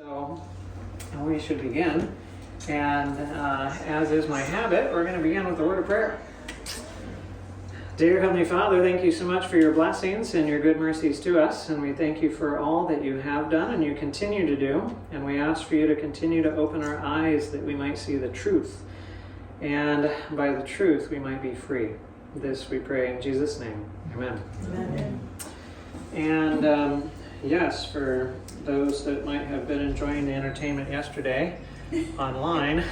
So we should begin, and as is my habit, we're going to begin with a word of prayer. Dear Heavenly Father, thank you so much for your blessings and your good mercies to us, and we thank you for all that you have done and you continue to do, and we ask for you to continue to open our eyes that we might see the truth, and by the truth we might be free. This we pray in Jesus' name. Amen. Amen. And yes, for those that might have been enjoying the entertainment yesterday online,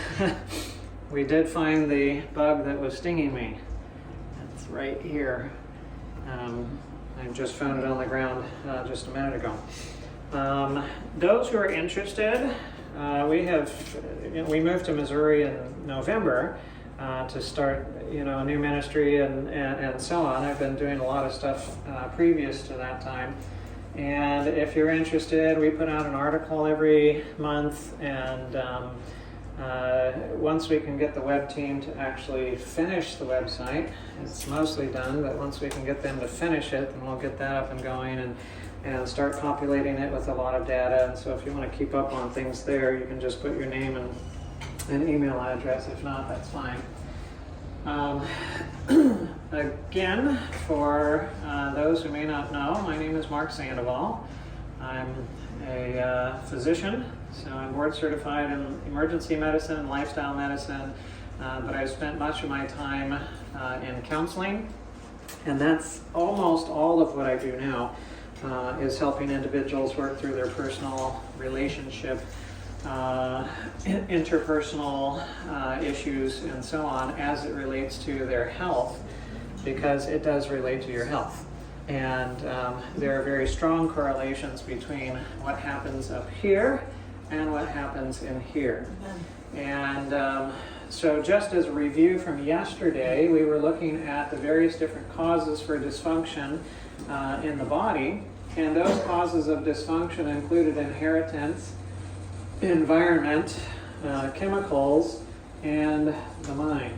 we did find the bug that was stinging me. It's right here. I just found it on the ground just a minute ago. Those who are interested, we moved to Missouri in November to start, a new ministry and so on. I've been doing a lot of stuff previous to that time. And if you're interested, we put out an article every month, and once we can get the web team to actually finish the website, it's mostly done, but once we can get them to finish it, then we'll get that up and going and start populating it with a lot of data. And so if you want to keep up on things there, you can just put your name and an email address. If not, that's fine. Again, for those who may not know, my name is Mark Sandoval. I'm a physician, so I'm board certified in emergency medicine and lifestyle medicine, but I've spent much of my time in counseling, and that's almost all of what I do now, is helping individuals work through their personal relationship, interpersonal issues and so on as it relates to their health, because it does relate to your health. And there are very strong correlations between what happens up here and what happens in here. And so just as a review from yesterday, we were looking at the various different causes for dysfunction in the body, and those causes of dysfunction included inheritance, environment, chemicals, and the mind.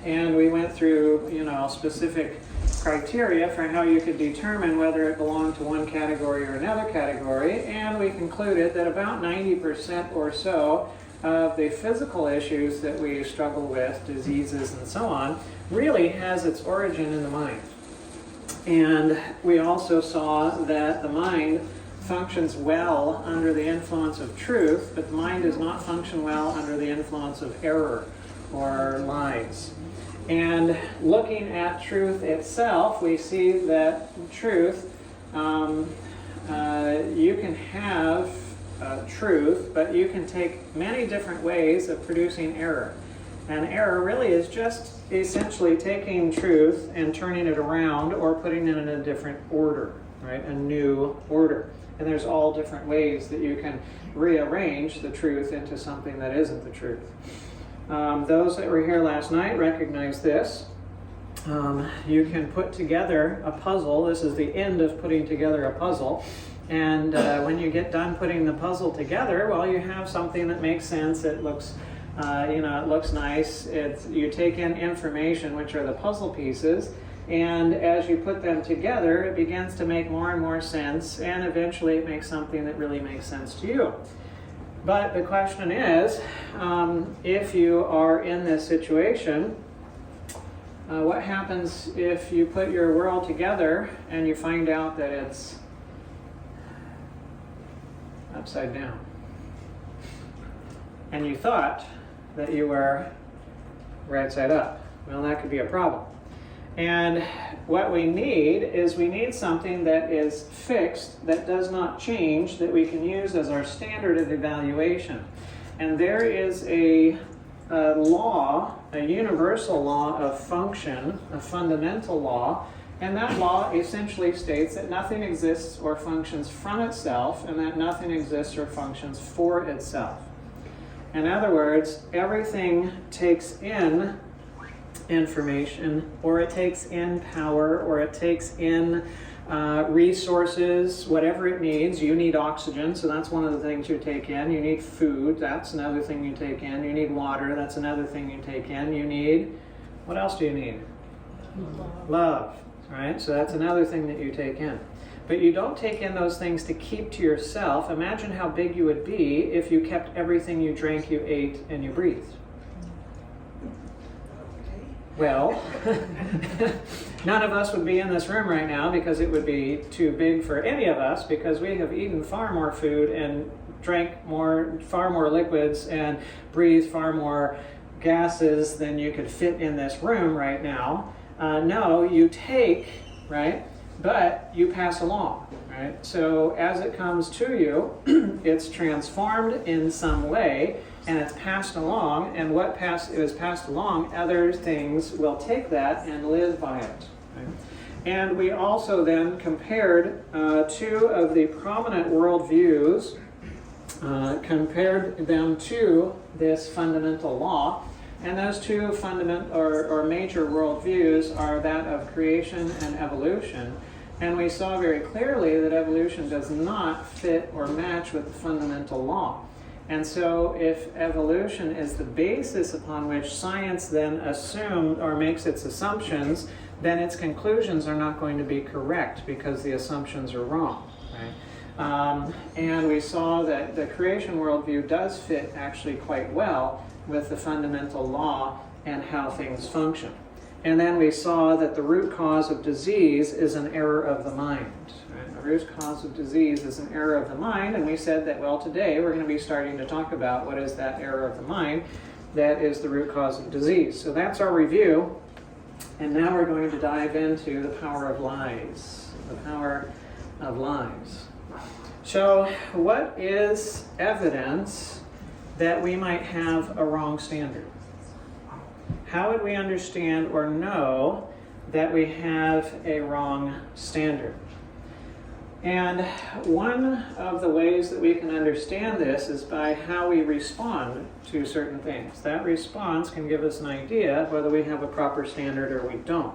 And we went through, specific criteria for how you could determine whether it belonged to one category or another category, and we concluded that about 90% or so of the physical issues that we struggle with, diseases and so on, really has its origin in the mind. And we also saw that the mind functions well under the influence of truth, but the mind does not function well under the influence of error or lies. And looking at truth itself, we see that truth, you can have truth, but you can take many different ways of producing error. And error really is just essentially taking truth and turning it around or putting it in a different order, right? A new order. And there's all different ways that you can rearrange the truth into something that isn't the truth. Those that were here last night recognize this. You can put together a puzzle. This is the end of putting together a puzzle. And when you get done putting the puzzle together, well, you have something that makes sense. It looks, it looks nice. You take in information, which are the puzzle pieces. And as you put them together, it begins to make more and more sense, and eventually it makes something that really makes sense to you. But the question is, if you are in this situation, what happens if you put your world together and you find out that it's upside down? And you thought that you were right side up. Well, that could be a problem. And what we need is something that is fixed, that does not change, that we can use as our standard of evaluation. And there is a law, a universal law of function, a fundamental law, and that law essentially states that nothing exists or functions from itself, and that nothing exists or functions for itself. In other words, everything takes in information, or it takes in power, or it takes in resources, whatever it needs. You need oxygen, so that's one of the things you take in. You need food, that's another thing you take in. You need water, that's another thing you take in. You need, what else do you need? Love, right? So that's another thing that you take in. But you don't take in those things to keep to yourself. Imagine how big you would be if you kept everything you drank, you ate, and you breathed. Well, none of us would be in this room right now because it would be too big for any of us, because we have eaten far more food and drank far more liquids and breathed far more gases than you could fit in this room right now. No, you take, right? But you pass along, right? So as it comes to you, it's transformed in some way, and it's passed along, and what is passed along, other things will take that and live by it. Right? And we also then compared two of the prominent worldviews, compared them to this fundamental law. And those two fundamental or major worldviews are that of creation and evolution. And we saw very clearly that evolution does not fit or match with the fundamental law. And so if evolution is the basis upon which science then assumes or makes its assumptions, then its conclusions are not going to be correct because the assumptions are wrong. Right? And we saw that the creation worldview does fit actually quite well with the fundamental law and how things function. And then we saw that the root cause of disease is an error of the mind. Right? The root cause of disease is an error of the mind, and we said that, well, today we're going to be starting to talk about what is that error of the mind that is the root cause of disease. So that's our review, and now we're going to dive into the power of lies. The power of lies. So what is evidence that we might have a wrong standard? How would we understand or know that we have a wrong standard? And one of the ways that we can understand this is by how we respond to certain things. That response can give us an idea whether we have a proper standard or we don't.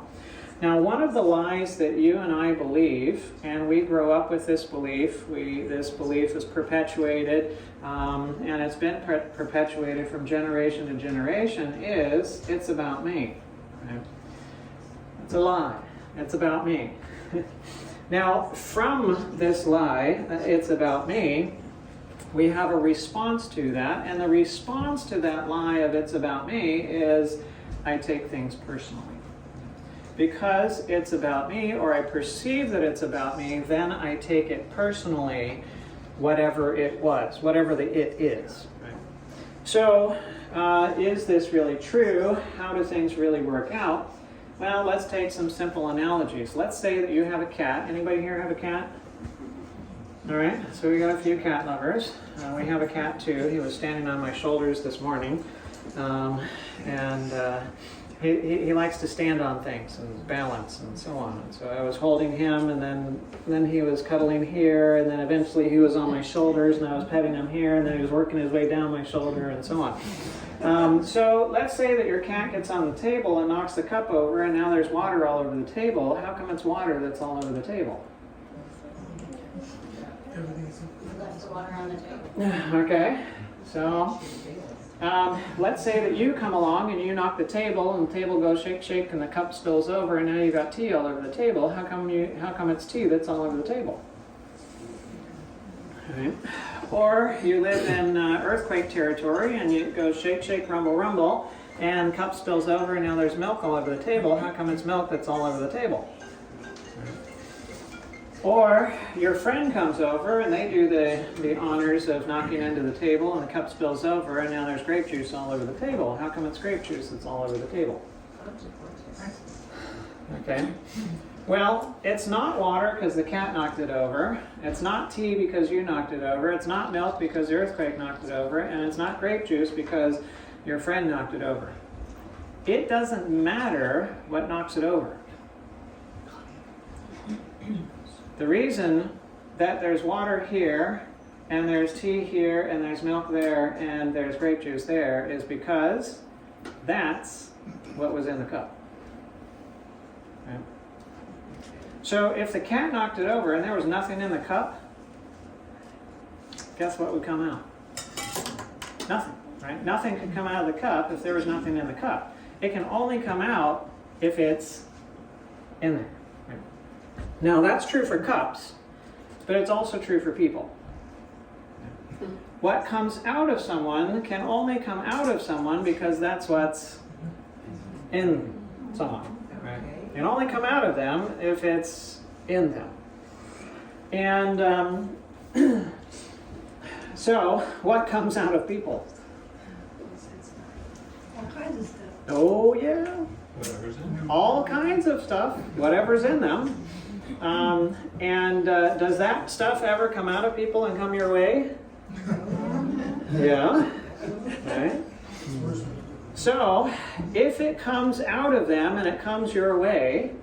Now, one of the lies that you and I believe, and we grow up with this belief, this belief is perpetuated, and it's been perpetuated from generation to generation, is it's about me. Right? It's a lie. It's about me. Now, from this lie, it's about me, we have a response to that, and the response to that lie of it's about me is I take things personally. Because it's about me, or I perceive that it's about me, then I take it personally, whatever it was, whatever the it is. Right? So, is this really true? How do things really work out? Well, let's take some simple analogies. Let's say that you have a cat. Anybody here have a cat? All right, so we got a few cat lovers. We have a cat too. He was standing on my shoulders this morning, He likes to stand on things and balance and so on. And so I was holding him, and then he was cuddling here, and then eventually he was on my shoulders, and I was petting him here, and then he was working his way down my shoulder, and so on. So let's say that your cat gets on the table and knocks the cup over, and now there's water all over the table. How come it's water that's all over the table? Left the water on the table. Okay, so let's say that you come along and you knock the table, and the table goes shake, shake, and the cup spills over, and now you've got tea all over the table. How come it's tea that's all over the table? Right. Or you live in earthquake territory, and you go shake, shake, rumble, rumble, and cup spills over, and now there's milk all over the table. How come it's milk that's all over the table? Or your friend comes over and they do the honors of knocking into the table, and the cup spills over, and now there's grape juice all over the table. How come it's grape juice that's all over the table? Okay. Well, it's not water because the cat knocked it over. It's not tea because you knocked it over. It's not milk because the earthquake knocked it over. And it's not grape juice because your friend knocked it over. It doesn't matter what knocks it over. The reason that there's water here, and there's tea here, and there's milk there, and there's grape juice there is because that's what was in the cup. Okay. So if the cat knocked it over and there was nothing in the cup, guess what would come out? Nothing, right? Nothing could come out of the cup if there was nothing in the cup. It can only come out if it's in there. Now, that's true for cups, but it's also true for people. What comes out of someone can only come out of someone because that's what's in someone. Right? It can only come out of them if it's in them. And so, what comes out of people? All kinds of stuff. Oh, yeah. Whatever's in there. All kinds of stuff, whatever's in them. Does that stuff ever come out of people and come your way? Yeah. Right. So, if it comes out of them and it comes your way,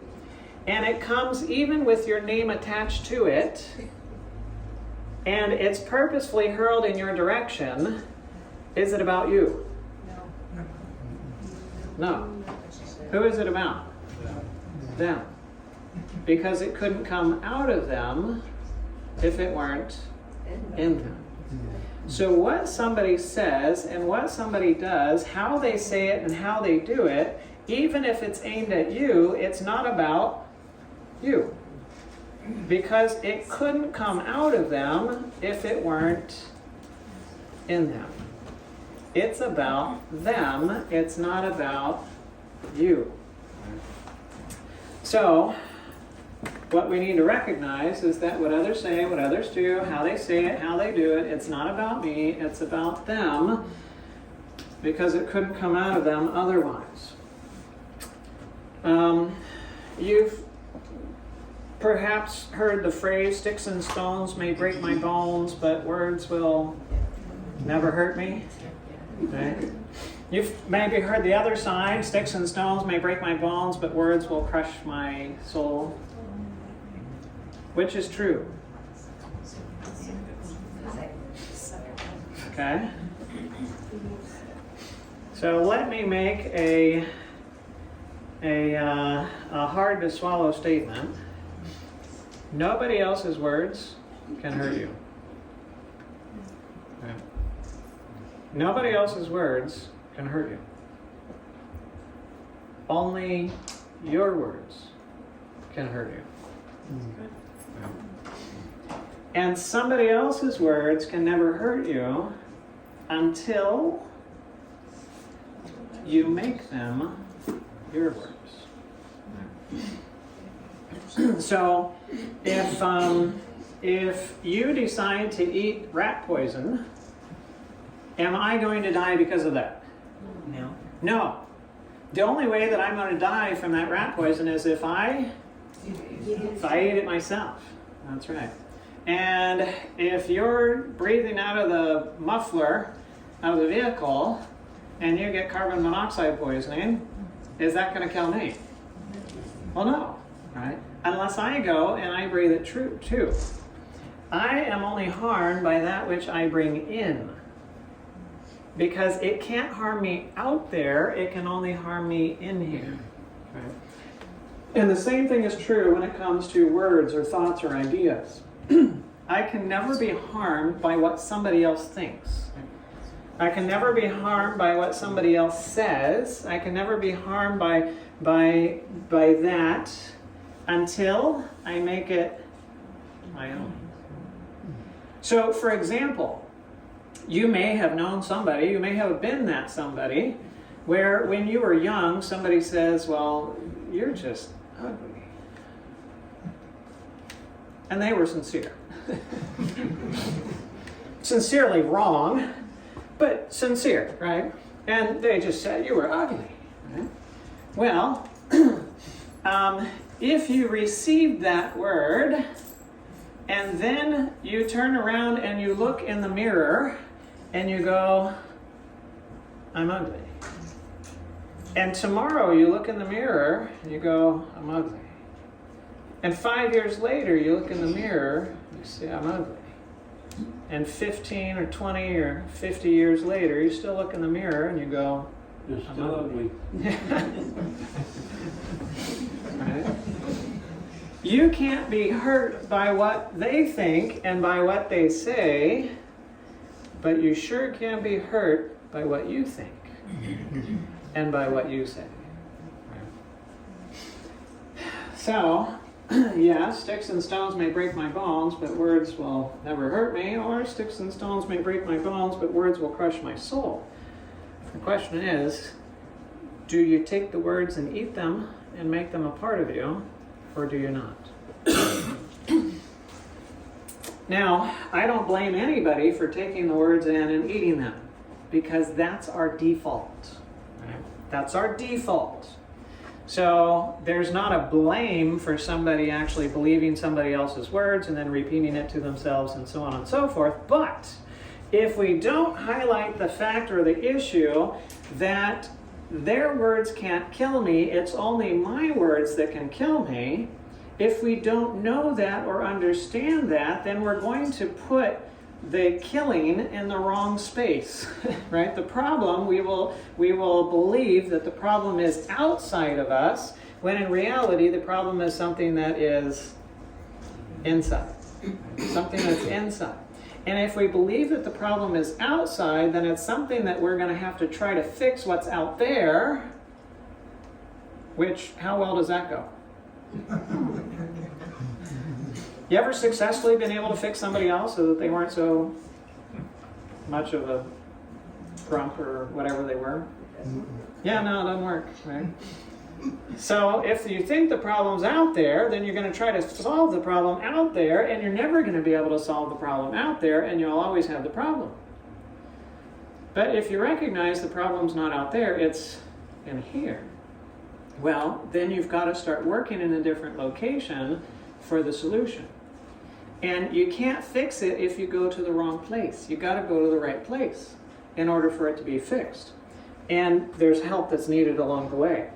and it comes even with your name attached to it, and it's purposefully hurled in your direction, is it about you? No. Who is it about? Them. Because it couldn't come out of them if it weren't in them. So what somebody says and what somebody does, how they say it and how they do it, even if it's aimed at you, it's not about you. Because it couldn't come out of them if it weren't in them. It's about them, it's not about you. So, what we need to recognize is that what others say, what others do, how they say it, how they do it, it's not about me, it's about them, because it couldn't come out of them otherwise. You've perhaps heard the phrase, sticks and stones may break my bones, but words will never hurt me. Okay? You've maybe heard the other side, sticks and stones may break my bones, but words will crush my soul. Which is true? Okay. So let me make a hard to swallow statement. Nobody else's words can hurt you. Okay. Nobody else's words can hurt you. Only your words can hurt you. And somebody else's words can never hurt you until you make them your words. So, if you decide to eat rat poison, am I going to die because of that? No. No. The only way that I'm going to die from that rat poison is if I eat it myself. That's right. And if you're breathing out of the muffler of the vehicle and you get carbon monoxide poisoning, is that going to kill me? Well, no, right? Unless I go and I breathe it too. I am only harmed by that which I bring in. Because it can't harm me out there, it can only harm me in here. Right? And the same thing is true when it comes to words or thoughts or ideas. I can never be harmed by what somebody else thinks. I can never be harmed by what somebody else says. I can never be harmed by that until I make it my own. So, for example, you may have known somebody, you may have been that somebody, where when you were young, somebody says, well, you're just ugly. And they were sincere. Sincerely wrong, but sincere, right? And they just said, you were ugly. Right? Well, if you received that word, and then you turn around and you look in the mirror, and you go, I'm ugly. And tomorrow you look in the mirror and you go, I'm ugly. And 5 years later you look in the mirror and you say, I'm ugly. And 15 or 20 or 50 years later you still look in the mirror and you go, You're I'm still ugly. ugly. Right? You can't be hurt by what they think and by what they say, but you sure can be hurt by what you think and by what you say. So, Yeah, sticks and stones may break my bones, but words will never hurt me. Or sticks and stones may break my bones, but words will crush my soul. The question is, do you take the words and eat them and make them a part of you, or do you not? Now, I don't blame anybody for taking the words in and eating them, because that's our default. Right? That's our default. So there's not a blame for somebody actually believing somebody else's words and then repeating it to themselves and so on and so forth. But if we don't highlight the fact or the issue that their words can't kill me, it's only my words that can kill me, if we don't know that or understand that, then we're going to put the killing in the wrong space, right? The problem, we will believe that the problem is outside of us, when in reality the problem is something that is inside. Something that's inside. And if we believe that the problem is outside, then it's something that we're going to have to try to fix what's out there, which, how well does that go? You ever successfully been able to fix somebody else so that they weren't so much of a grump or whatever they were? Yeah, no, it doesn't work, right? So if you think the problem's out there, then you're going to try to solve the problem out there, and you're never going to be able to solve the problem out there, and you'll always have the problem. But if you recognize the problem's not out there, it's in here, well, then you've got to start working in a different location for the solution. And you can't fix it if you go to the wrong place. You've got to go to the right place in order for it to be fixed. And there's help that's needed along the way.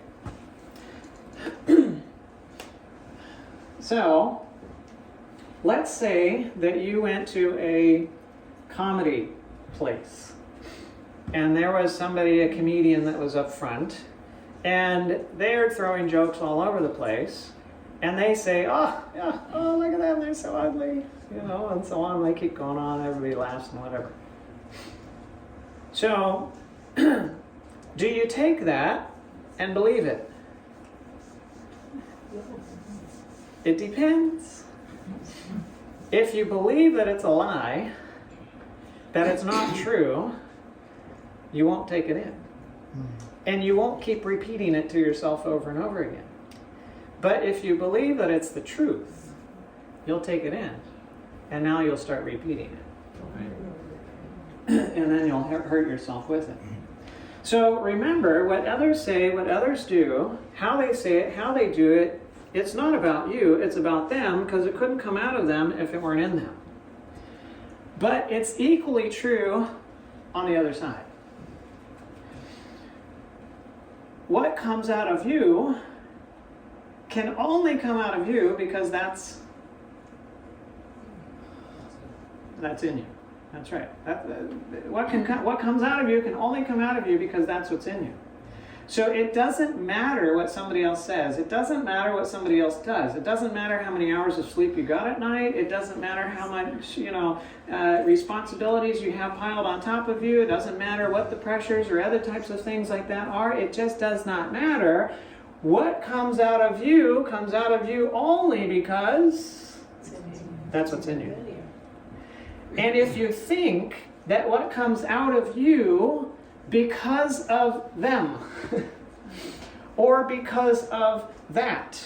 So, let's say that you went to a comedy place, and there was somebody, a comedian that was up front, and they're throwing jokes all over the place, and they say, oh, yeah, oh, look at them, they're so ugly, you know, and so on. They keep going on, everybody laughs and whatever. So, do you take that and believe it? It depends. If you believe that it's a lie, that it's not true, you won't take it in. And you won't keep repeating it to yourself over and over again. But if you believe that it's the truth, you'll take it in. And now you'll start repeating it. Right? And then you'll hurt yourself with it. So remember, what others say, what others do, how they say it, how they do it, it's not about you, it's about them, because it couldn't come out of them if it weren't in them. But it's equally true on the other side. What comes out of you can only come out of you because that's in you. That's right. What comes out of you can only come out of you because that's what's in you. So it doesn't matter what somebody else says. It doesn't matter what somebody else does. It doesn't matter how many hours of sleep you got at night. It doesn't matter how much, responsibilities you have piled on top of you. It doesn't matter what the pressures or other types of things like that are. It just does not matter. What comes out of you only because that's what's in you. And if you think that what comes out of you because of them, or because of that,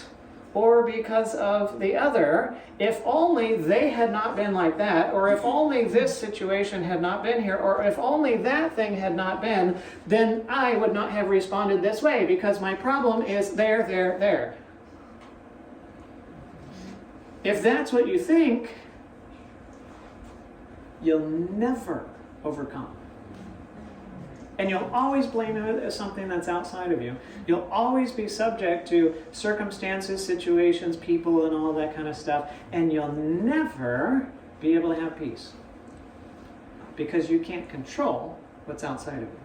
or because of the other, if only they had not been like that, or if only this situation had not been here, or if only that thing had not been, then I would not have responded this way, because my problem is there. If that's what you think, you'll never overcome. And you'll always blame it as something that's outside of you. You'll always be subject to circumstances, situations, people, and all that kind of stuff. And you'll never be able to have peace. Because you can't control what's outside of you.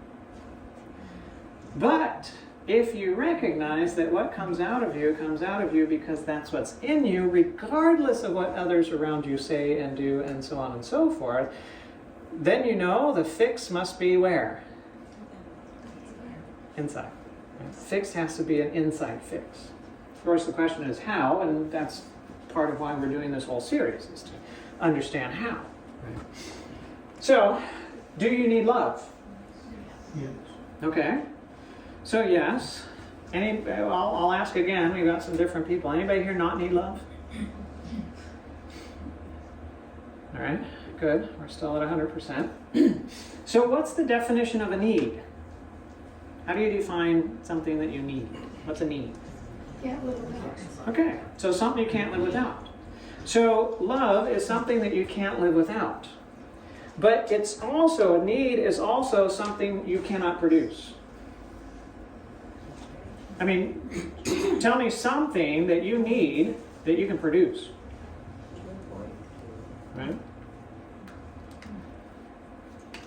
But if you recognize that what comes out of you because that's what's in you, regardless of what others around you say and do and so on and so forth, then you know the fix must be where? Inside. Fix has to be an inside fix. Of course, the question is how, and that's part of why we're doing this whole series, is to understand how. Right? So, do you need love? Yes. Okay. So yes. I'll ask again. We've got some different people. Anybody here not need love? All right. Good. We're still at 100%. So what's the definition of a need? How do you define something that you need? What's a need? Can't live without. Okay. So something you can't live without. So love is something that you can't live without. But it's also, a need is also something you cannot produce. I mean, tell me something that you need that you can produce. Right?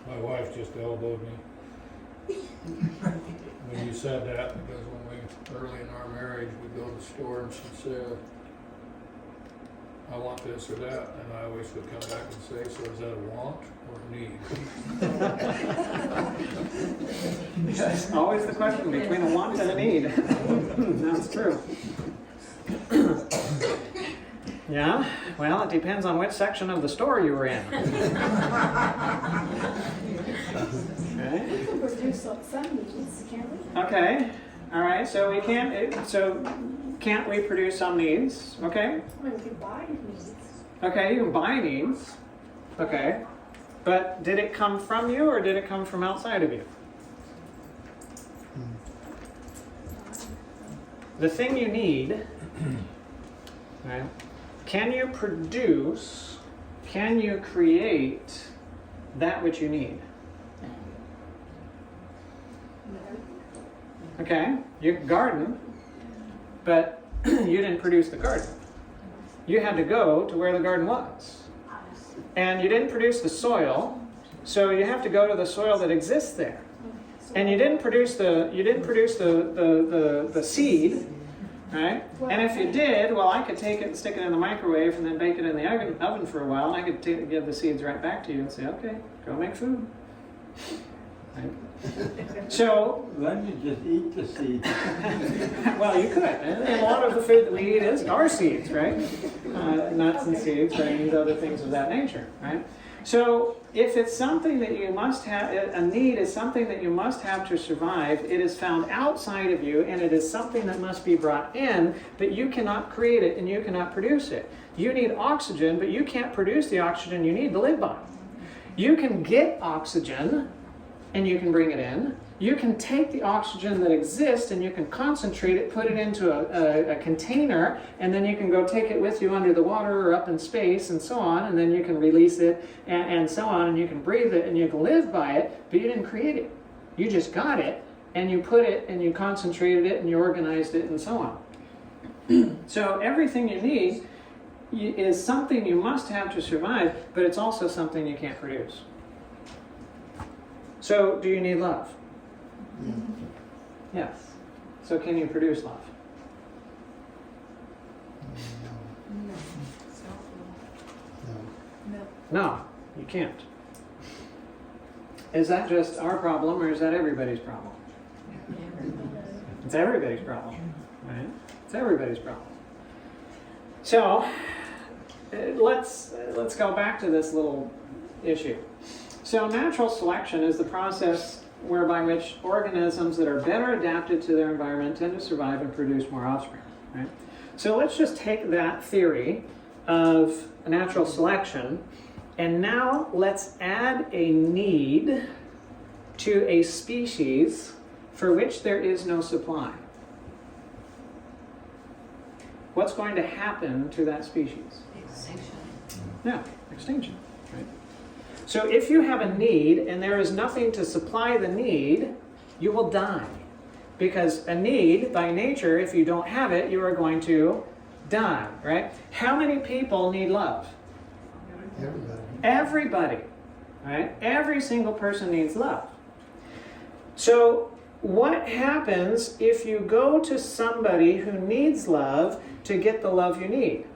My wife just elbowed me when you said that, because when we, early in our marriage, we'd go to the store and she'd say, I want this or that, and I always would come back and say, so is that a want or a need? That's always the question between a want and a need. That's true. Yeah? Well, it depends on which section of the store you were in. Okay. We can produce some needs, can't we? Okay. All right. So we can't. So can't we produce some needs? Okay. I mean, we can buy needs. Okay. You can buy needs. Okay. But did it come from you or did it come from outside of you? The thing you need, right? Can you produce, can you create that which you need? Okay, you can garden, but you didn't produce the garden. You had to go to where the garden was. And you didn't produce the soil, so you have to go to the soil that exists there. And you didn't produce the seed, right? And if you did, well, I could take it and stick it in the microwave and then bake it in the oven for a while, and I could give the seeds right back to you and say, okay, go make food. Right? So, Then you just eat the seed. well, you could. And a lot of the food that we eat are seeds, right? Nuts and seeds, grains, other things of that nature, right? So, if it's something that you must have, a need is something that you must have to survive, it is found outside of you, and it is something that must be brought in, but you cannot create it and you cannot produce it. You need oxygen, but you can't produce the oxygen you need to live by. You can get oxygen, and you can bring it in. You can take the oxygen that exists and you can concentrate it, put it into a container, and then you can go take it with you under the water or up in space and so on, and then you can release it and so on, and you can breathe it and you can live by it, but you didn't create it. You just got it, and you put it and you concentrated it and you organized it and so on. So everything you need is something you must have to survive, but it's also something you can't produce. So, do you need love? Yes. So, can you produce love? No, you can't. Is that just our problem, or is that everybody's problem? It's everybody's problem, right? It's everybody's problem. So, let's go back to this little issue. So natural selection is the process whereby which organisms that are better adapted to their environment tend to survive and produce more offspring. Right? So let's just take that theory of natural selection, and now let's add a need to a species for which there is no supply. What's going to happen to that species? Extinction. Yeah, extinction. Right? So if you have a need and there is nothing to supply the need, you will die. Because a need, by nature, if you don't have it, you are going to die, right? How many people need love? Everybody, right? Every single person needs love. So what happens if you go to somebody who needs love to get the love you need?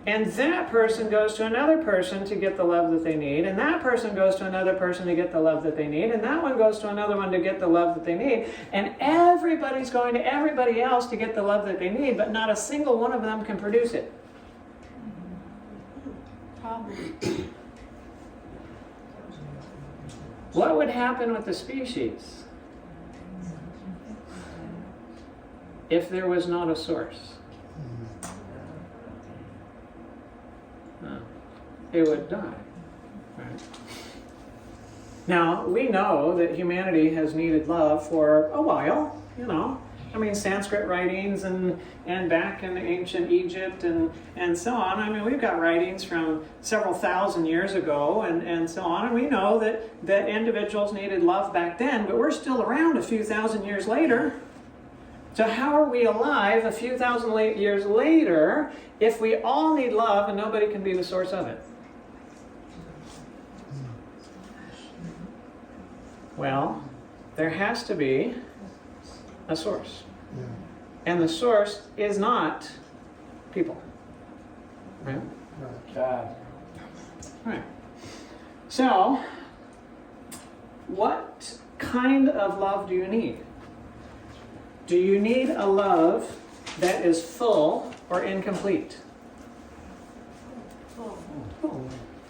And that person goes to another person to get the love that they need. And that person goes to another person to get the love that they need. And that one goes to another one to get the love that they need. And everybody's going to everybody else to get the love that they need, but not a single one of them can produce it. What would happen with the species if there was not a source? It would die. Right? Now, we know that humanity has needed love for a while, you know. I mean, Sanskrit writings and back in ancient Egypt and so on. I mean, we've got writings from several thousand years ago and so on. And we know that individuals needed love back then, but we're still around a few thousand years later. So how are we alive a few thousand years later if we all need love and nobody can be the source of it? Well, there has to be a source. Yeah. And the source is not people. Right? God. Right. So, what kind of love do you need? Do you need a love that is full or incomplete?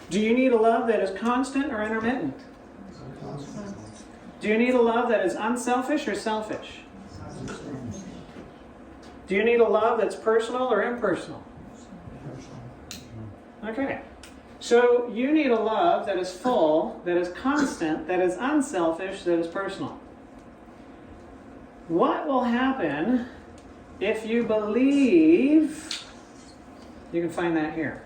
Do you need a love that is constant or intermittent? Do you need a love that is unselfish or selfish? Do you need a love that's personal or impersonal? Okay. So you need a love that is full, that is constant, that is unselfish, that is personal. What will happen if you believe? You can find that here.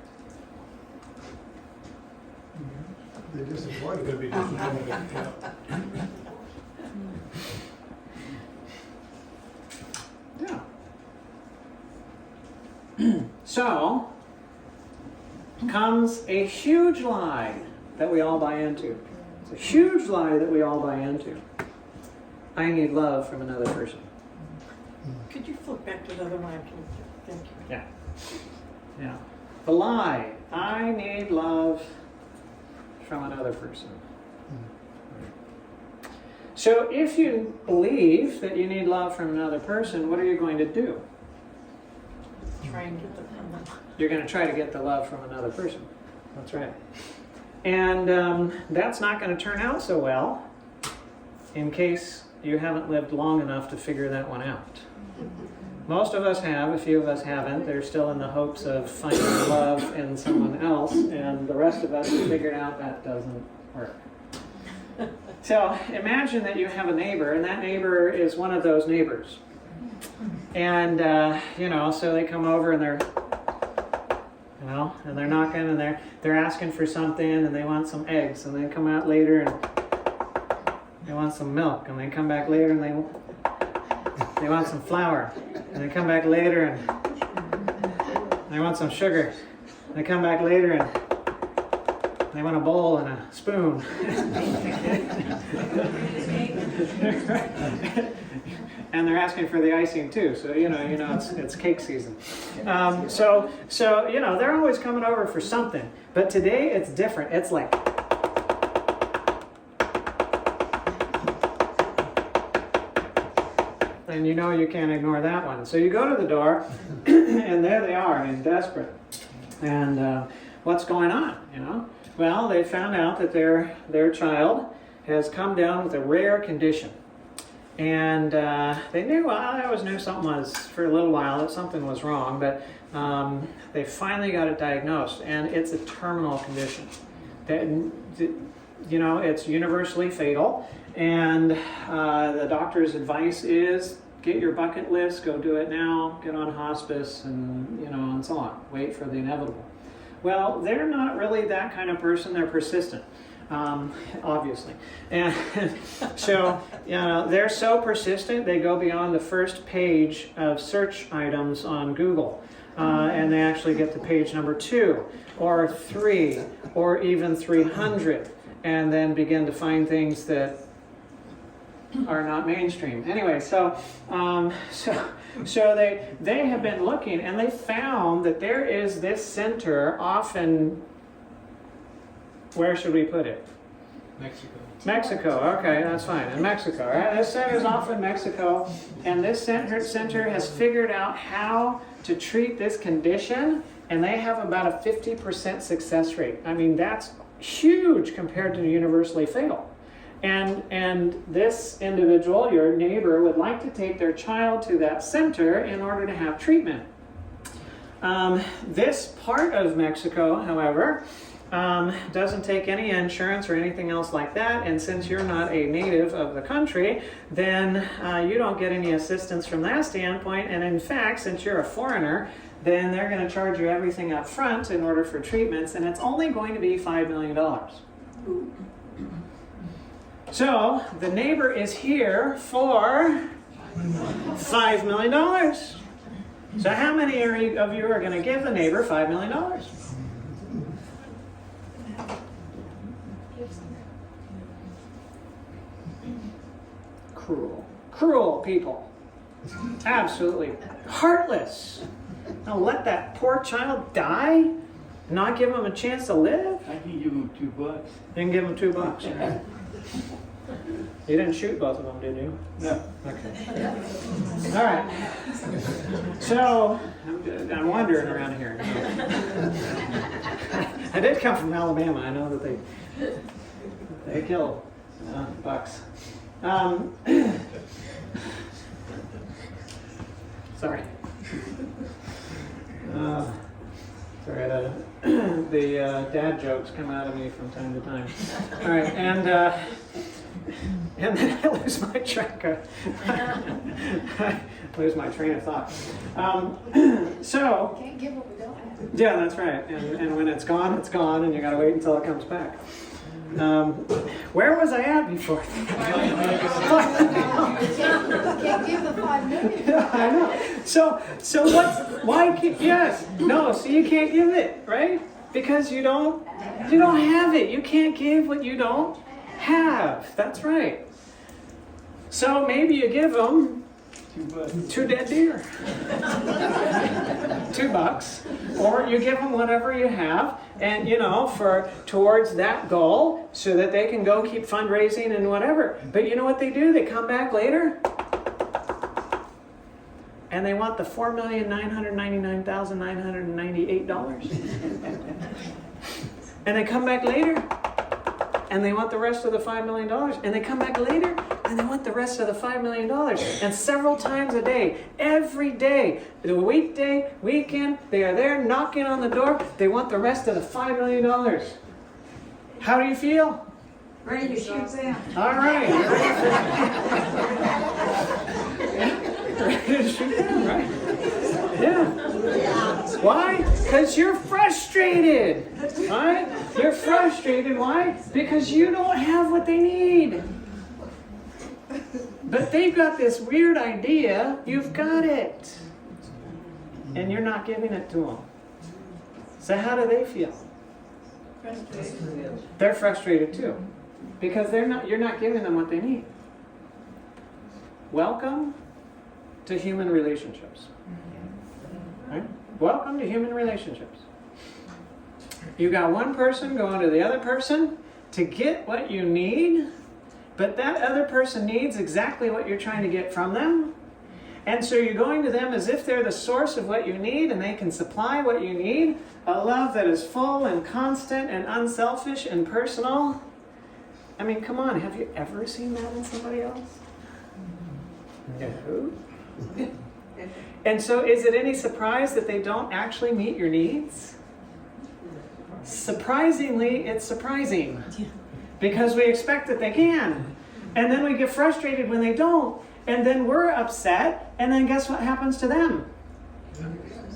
They It's disappointed. going to be disappointed. Yeah. Yeah. So comes a huge lie that we all buy into. It's a huge lie that we all buy into. I need love from another person. Could you flip back to the other one? Thank you. Yeah. Yeah. The lie. I need love from another person. So if you believe that you need love from another person, what are you going to do? Try and get the from them. You're going to try to get the love from another person. That's right. And that's not going to turn out so well in case you haven't lived long enough to figure that one out. Most of us have, a few of us haven't. They're still in the hopes of finding love in someone else, and the rest of us have figured out that doesn't work. So imagine that you have a neighbor, and that neighbor is one of those neighbors. And, so they come over and they're knocking and they're asking for something, and they want some eggs, and they come out later and they want some milk, and they come back later and they want some flour, and they come back later and they want some sugar. And they come back later and they want a bowl and a spoon. And they're asking for the icing too, so it's cake season. So they're always coming over for something. But today it's different. It's like, and you can't ignore that one. So you go to the door, and there they are, and desperate. And what's going on? Well, they found out that their child has come down with a rare condition. And they always knew something was, for a little while, that something was wrong, but they finally got it diagnosed, and it's a terminal condition. It's universally fatal, and the doctor's advice is get your bucket list, go do it now, get on hospice, and so on. Wait for the inevitable. Well, they're not really that kind of person. They're persistent. Obviously. And so, they're so persistent, they go beyond the first page of search items on Google. And they actually get to page number 2 or 3 or even 300, and then begin to find things that are not mainstream. Anyway, so So they have been looking, and they found that there is this center often, where should we put it? Mexico, okay, that's fine. In Mexico, right? This center is off in Mexico, and this center has figured out how to treat this condition, and they have about a 50% success rate. I mean, that's huge compared to universally fatal. And this individual, your neighbor, would like to take their child to that center in order to have treatment. This part of Mexico, however, doesn't take any insurance or anything else like that, and since you're not a native of the country, then you don't get any assistance from that standpoint, and in fact, since you're a foreigner, then they're going to charge you everything up front in order for treatments, and it's only going to be $5 million. So, the neighbor is here for $5 million. So how many of you are going to give the neighbor $5 million? Cruel people. Absolutely heartless. Now let that poor child die, not give him a chance to live. I can give him $2. Then give him $2. You didn't shoot both of them, did you? No. Okay. All right. So I'm wandering around here. I did come from Alabama. I know that they kill bucks. Sorry. Sorry, the dad jokes come out of me from time to time. All right, and then I lose my track of, I lose my train of thought. So, Can't give what we don't have. yeah, that's right. And when it's gone, and you got to wait until it comes back. Where was I at before? Can't give the $5 million. Yeah, I know. So yes, no, so you can't give it, right? Because you don't have it. You can't give what you don't have. That's right. So maybe you give them $2. 2 dead deer. $2, or you give them whatever you have, and towards that goal, so that they can go keep fundraising and whatever. But you know what they do? They come back later, and they want the $4,999,998, and they come back later, and they want the rest of the $5 million, and they come back later, and they want the rest of the $5 million. And several times a day, every day, the weekday, weekend, they are there knocking on the door. They want the rest of the $5 million. How do you feel? Ready to shoot them. All right. Ready to shoot them, right? Yeah. Why? Because you're frustrated. Right? You're frustrated. Why? Because you don't have what they need. But they've got this weird idea, you've got it. And you're not giving it to them. So how do they feel? They're frustrated too. Because you're not giving them what they need. Welcome to human relationships. Right? Welcome to human relationships. You got one person going to the other person to get what you need, but that other person needs exactly what you're trying to get from them. And so you're going to them as if they're the source of what you need and they can supply what you need. A love that is full and constant and unselfish and personal. I mean, come on, have you ever seen that in somebody else? No. And so is it any surprise that they don't actually meet your needs? Surprisingly, it's surprising. Because we expect that they can. And then we get frustrated when they don't. And then we're upset. And then guess what happens to them?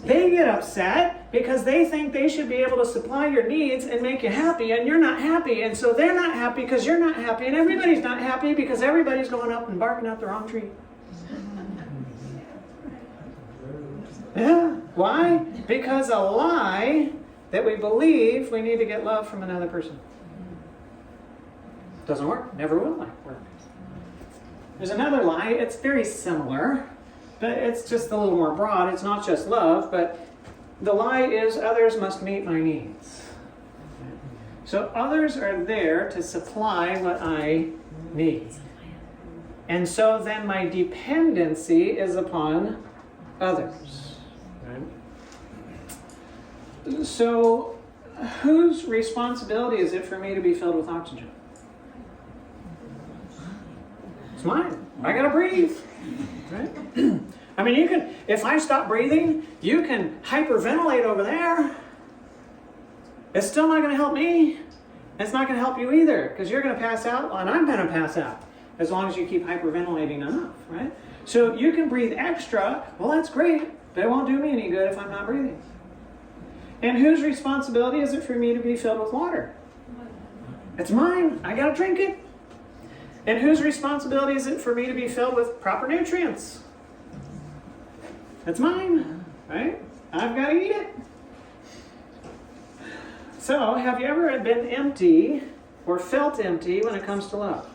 They get upset because they think they should be able to supply your needs and make you happy. And you're not happy. And so they're not happy because you're not happy. And everybody's not happy because everybody's going up and barking up the wrong tree. Yeah. Why? Because a lie that we believe we need to get love from another person. Doesn't work. Never will work. There's another lie. It's very similar. but it's just a little more broad. It's not just love, but the lie is others must meet my needs. So others are there to supply what I need. And so then my dependency is upon others. Right? So whose responsibility is it for me to be filled with oxygen? It's mine. I gotta breathe. Right? I mean, you can, if I stop breathing, you can hyperventilate over there. It's still not going to help me. It's not going to help you either, because you're going to pass out and I'm going to pass out as long as you keep hyperventilating enough, right? So you can breathe extra. Well, that's great, but it won't do me any good if I'm not breathing. And whose responsibility is it for me to be filled with water? It's mine. I got to drink it. And whose responsibility is it for me to be filled with proper nutrients? It's mine, right? I've got to eat it. So, have you ever been empty or felt empty when it comes to love?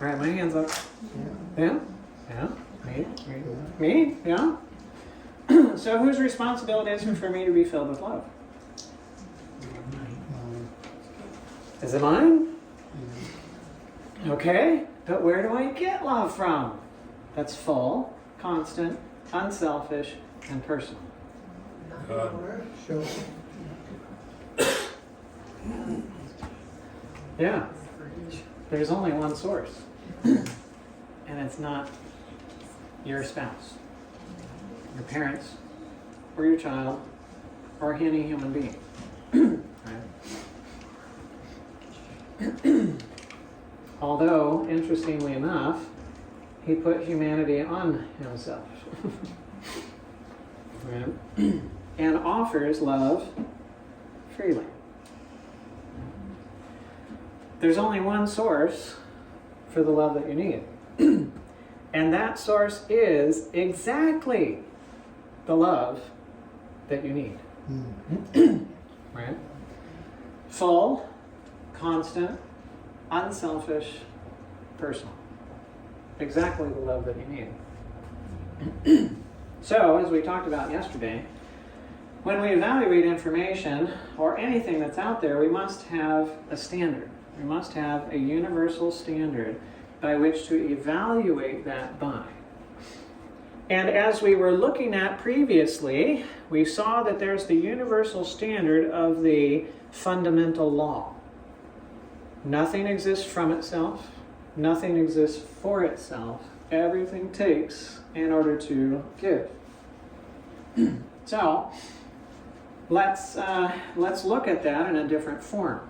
All right, my hand's up. Yeah? Yeah? Me? Yeah? So, whose responsibility is it for me to be filled with love? Is it mine? Okay, but where do I get love from? That's full, constant, unselfish, and personal. Show. Yeah. There's only one source. And it's not your spouse, your parents, or your child, or any human being. Right? Although, interestingly enough, he put humanity on himself. Right? And offers love freely. There's only one source for the love that you need. And that source is exactly the love that you need. Right? Full, constant, unselfish, personal. Exactly the love that you need. So, as we talked about yesterday, when we evaluate information or anything that's out there, we must have a standard. We must have a universal standard by which to evaluate that by. And as we were looking at previously, we saw that there's the universal standard of the fundamental law. Nothing exists from itself. Nothing exists for itself. Everything takes in order to give. So, let's look at that in a different form.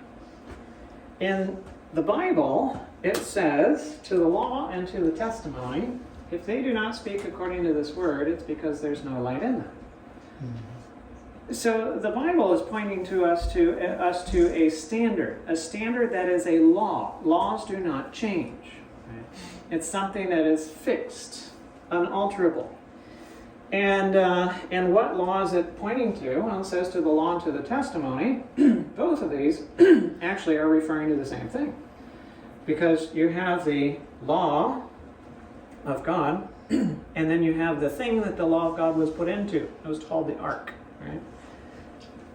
In the Bible, it says, to the law and to the testimony, if they do not speak according to this word, it's because there's no light in them. So the Bible is pointing to us to a standard that is a law. Laws do not change. Right? It's something that is fixed, unalterable. And what law is it pointing to? Well, it says to the law and to the testimony. Both of these actually are referring to the same thing. Because you have the law of God, and then you have the thing that the law of God was put into. It was called the ark, right?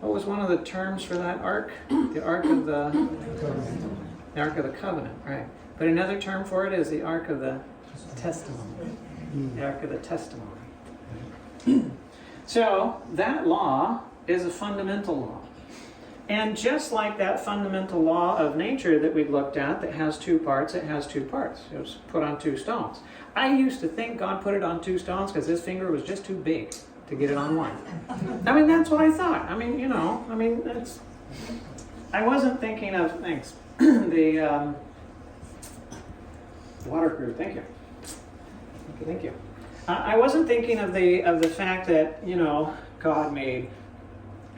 What was one of the terms for that ark? The ark of the covenant, right? But another term for it is the ark of the testimony. The ark of the testimony. So that law is a fundamental law. And just like that fundamental law of nature that we've looked at that has two parts, it has two parts. It was put on two stones. I used to think God put it on two stones because his finger was just too big to get it on one. I mean, that's what I thought. I mean, that's... I wasn't thinking of, thanks, the water crew, thank you. Thank you. I wasn't thinking of the fact that, God made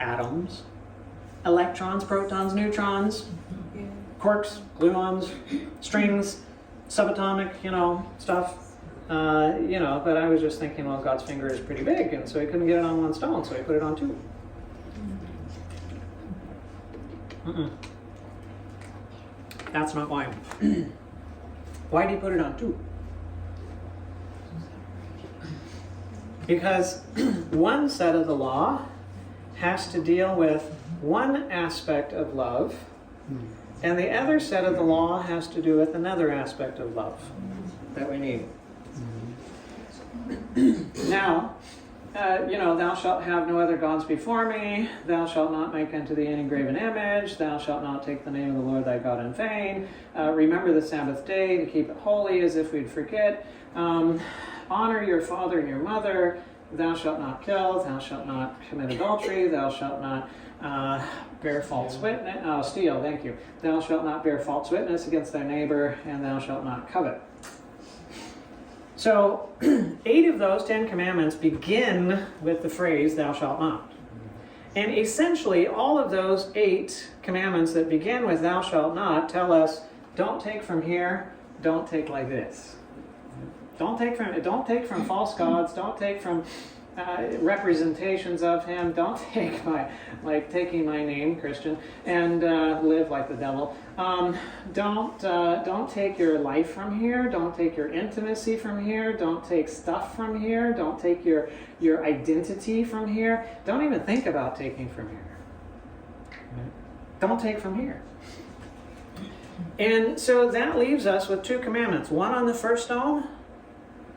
atoms, electrons, protons, neutrons, quarks, gluons, strings, subatomic, stuff. But I was just thinking, well, God's finger is pretty big, and so he couldn't get it on one stone, so he put it on two. That's not why. Why did he put it on 2? Because one set of the law has to deal with one aspect of love, and the other set of the law has to do with another aspect of love that we need. Now, thou shalt have no other gods before me, thou shalt not make unto thee any graven image, thou shalt not take the name of the Lord thy God in vain, remember the Sabbath day to keep it holy as if we'd forget, honor your father and your mother, thou shalt not kill, thou shalt not commit adultery, thou shalt not bear false witness, steal, thank you, thou shalt not bear false witness against thy neighbor, and thou shalt not covet. So, 8 of those 10 commandments begin with the phrase, thou shalt not. And essentially, all of those 8 commandments that begin with thou shalt not tell us, don't take from here, don't take like this. Don't take from false gods, don't take from representations of him, don't take taking my name, Christian, and live like the devil. Don't take your life from here, don't take your intimacy from here, don't take stuff from here, don't take your identity from here, don't even think about taking from here. Don't take from here. And so that leaves us with 2 commandments, one on the first stone,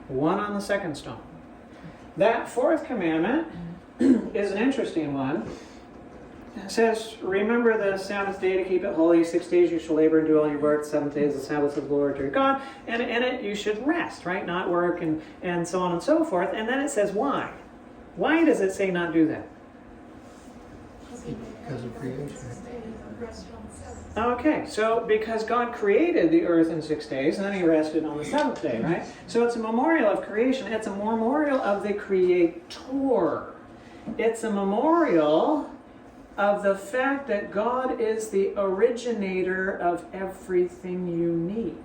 one on the second stone. That 4th commandment is an interesting one. It says, remember the Sabbath day to keep it holy. 6 days you shall labor and do all your work. 7th day is the Sabbath of the Lord your God. And in it you should rest, right? Not work and so on and so forth. And then it says why. Why does it say not do that? Because of creation. Okay, so because God created the earth in 6 days, and then he rested on the 7th day, right? So it's a memorial of creation. It's a memorial of the Creator. It's a memorial of the fact that God is the originator of everything you need.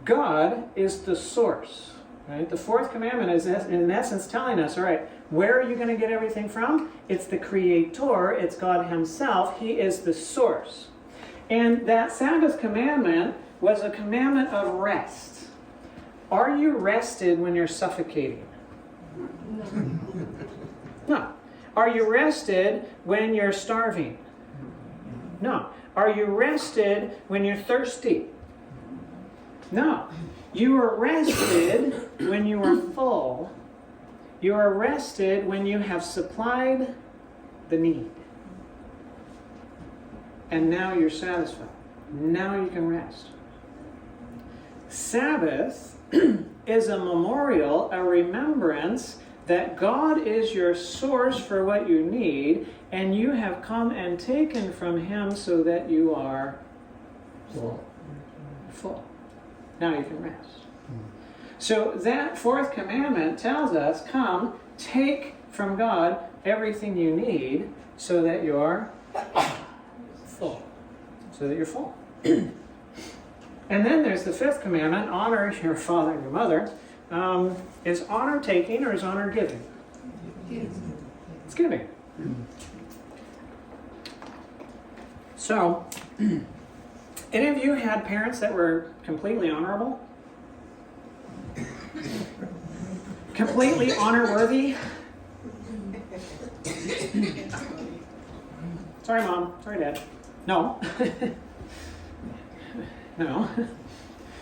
God is the source. Right? The 4th commandment is in essence telling us, all right, where are you going to get everything from? It's the Creator, it's God himself, he is the source. And that Sabbath commandment was a commandment of rest. Are you rested when you're suffocating? No. Are you rested when you're starving? No. Are you rested when you're thirsty? No. You are rested when you are full. You are rested when you have supplied the need. And now you're satisfied. Now you can rest. Sabbath is a memorial, a remembrance that God is your source for what you need, and you have come and taken from him so that you are full. Now you can rest. So that 4th commandment tells us, come, take from God everything you need so that you're full. So that you're full. And then there's the 5th commandment, honor your father and your mother. Is honor taking or is honor giving? It's giving. So, any of you had parents that were completely honorable? Completely honor-worthy? Sorry, Mom. Sorry, Dad. No. No.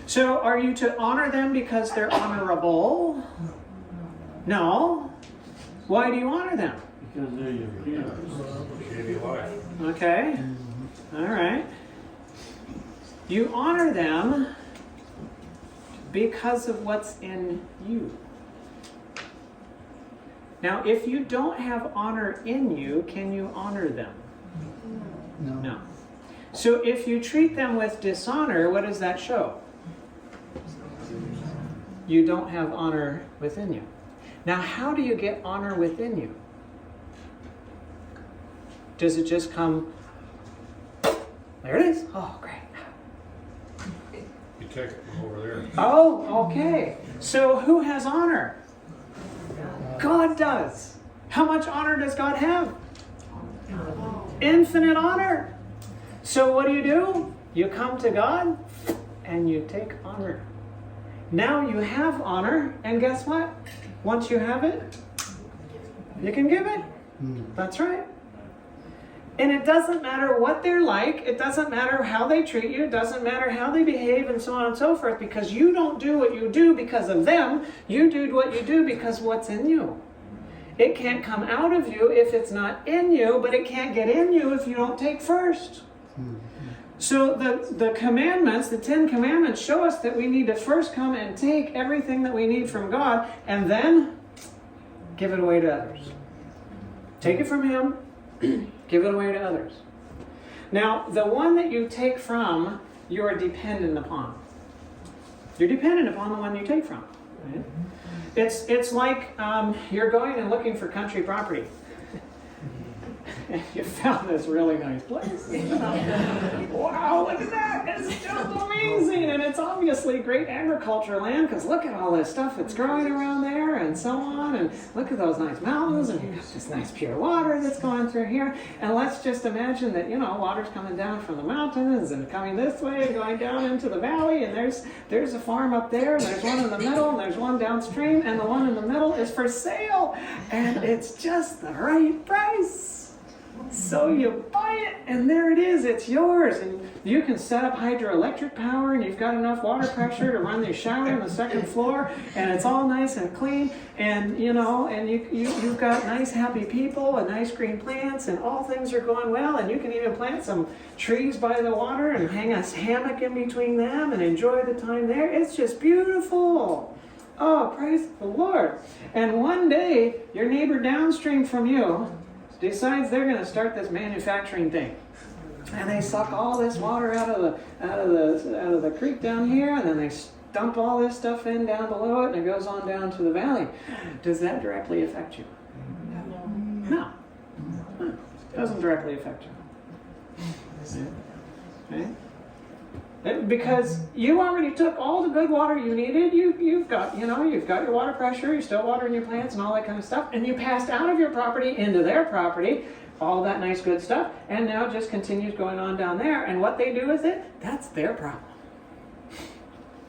So, are you to honor them because they're honorable? No. Why do you honor them? Because they're your kids. Shady life. Okay. All right. You honor them because of what's in you. Now, if you don't have honor in you, can you honor them? No. So if you treat them with dishonor, what does that show? You don't have honor within you. Now, how do you get honor within you? Does it just come, there it is? Oh, great. You take it from over there. Oh, okay. So who has honor? God does. How much honor does God have? Infinite honor. So what do? You come to God and you take honor. Now you have honor, and guess what? Once you have it, you can give it. That's right. And it doesn't matter what they're like, it doesn't matter how they treat you, it doesn't matter how they behave, and so on and so forth, because you don't do what you do because of them, you do what you do because what's in you. It can't come out of you if it's not in you, but it can't get in you if you don't take first. So the commandments, the 10 commandments, show us that we need to first come and take everything that we need from God, and then give it away to others. Take it from Him, give it away to others. Now, the one that you take from, you are dependent upon. You're dependent upon the one you take from. Right? It's like you're going and looking for country property. And you found this really nice place. Wow, look at that! It's just amazing! And it's obviously great agricultural land, because look at all this stuff that's growing around there and so on. And look at those nice mountains, and you've got this nice pure water that's going through here. And let's just imagine that, water's coming down from the mountains and coming this way and going down into the valley. And there's a farm up there, and there's one in the middle, and there's one downstream, and the one in the middle is for sale. And it's just the right price. So you buy it, and there it is, it's yours. And you can set up hydroelectric power, and you've got enough water pressure to run your shower on the second floor, and it's all nice and clean, and you've got nice happy people and nice green plants, and all things are going well, and you can even plant some trees by the water and hang a hammock in between them and enjoy the time there. It's just beautiful. Oh, praise the Lord. And one day, your neighbor downstream from you decides they're going to start this manufacturing thing, and they suck all this water out of the creek down here, and then they dump all this stuff in down below it, and it goes on down to the valley. Does that directly affect you? No. It doesn't directly affect you. Okay? Because you already took all the good water you needed. You've got your water pressure, you're still watering your plants and all that kind of stuff, and you passed out of your property into their property, all that nice good stuff, and now it just continues going on down there. And what they do with it, that's their problem.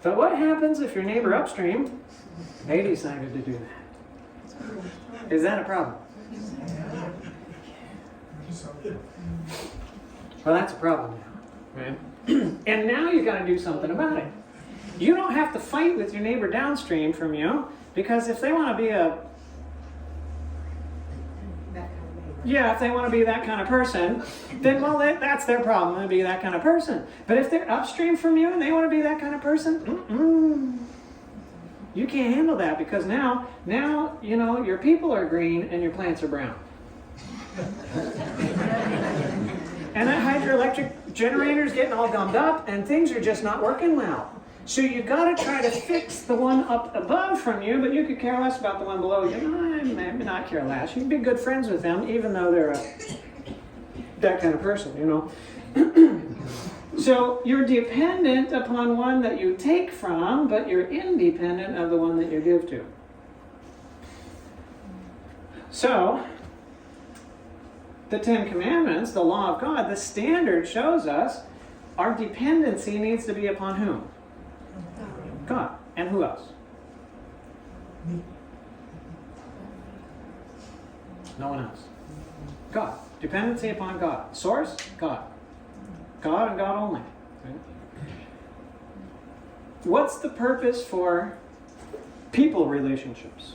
So what happens if your neighbor upstream, they decided to do that? Is that a problem? Well, that's a problem now, right? And now you got to do something about it. You don't have to fight with your neighbor downstream from you, because if they want to be if they want to be that kind of person, then that's their problem, to be that kind of person. But if they're upstream from you and they want to be that kind of person, you can't handle that, because now your people are green and your plants are brown. And that hydroelectric generator's getting all gummed up, and things are just not working well. So you got to try to fix the one up above from you, but you could care less about the one below you. Maybe not care less. You can be good friends with them, even though they're that kind of person, So you're dependent upon one that you take from, but you're independent of the one that you give to. So the 10 Commandments, the law of God, the standard shows us our dependency needs to be upon whom? God. And who else? No one else. God. Dependency upon God. Source? God. God and God only. Okay? What's the purpose for people relationships?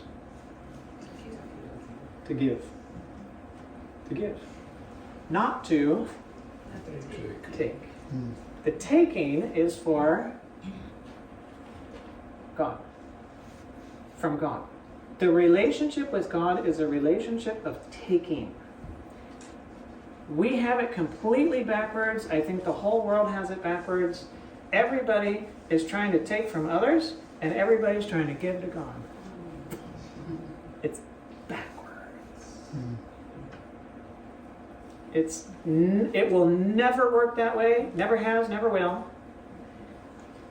To give. To give. Not to take. The taking is for God. From God. The relationship with God is a relationship of taking. We have it completely backwards. I think the whole world has it backwards. Everybody is trying to take from others, and everybody's trying to give to God. It's backwards. It will never work that way. Never has, never will.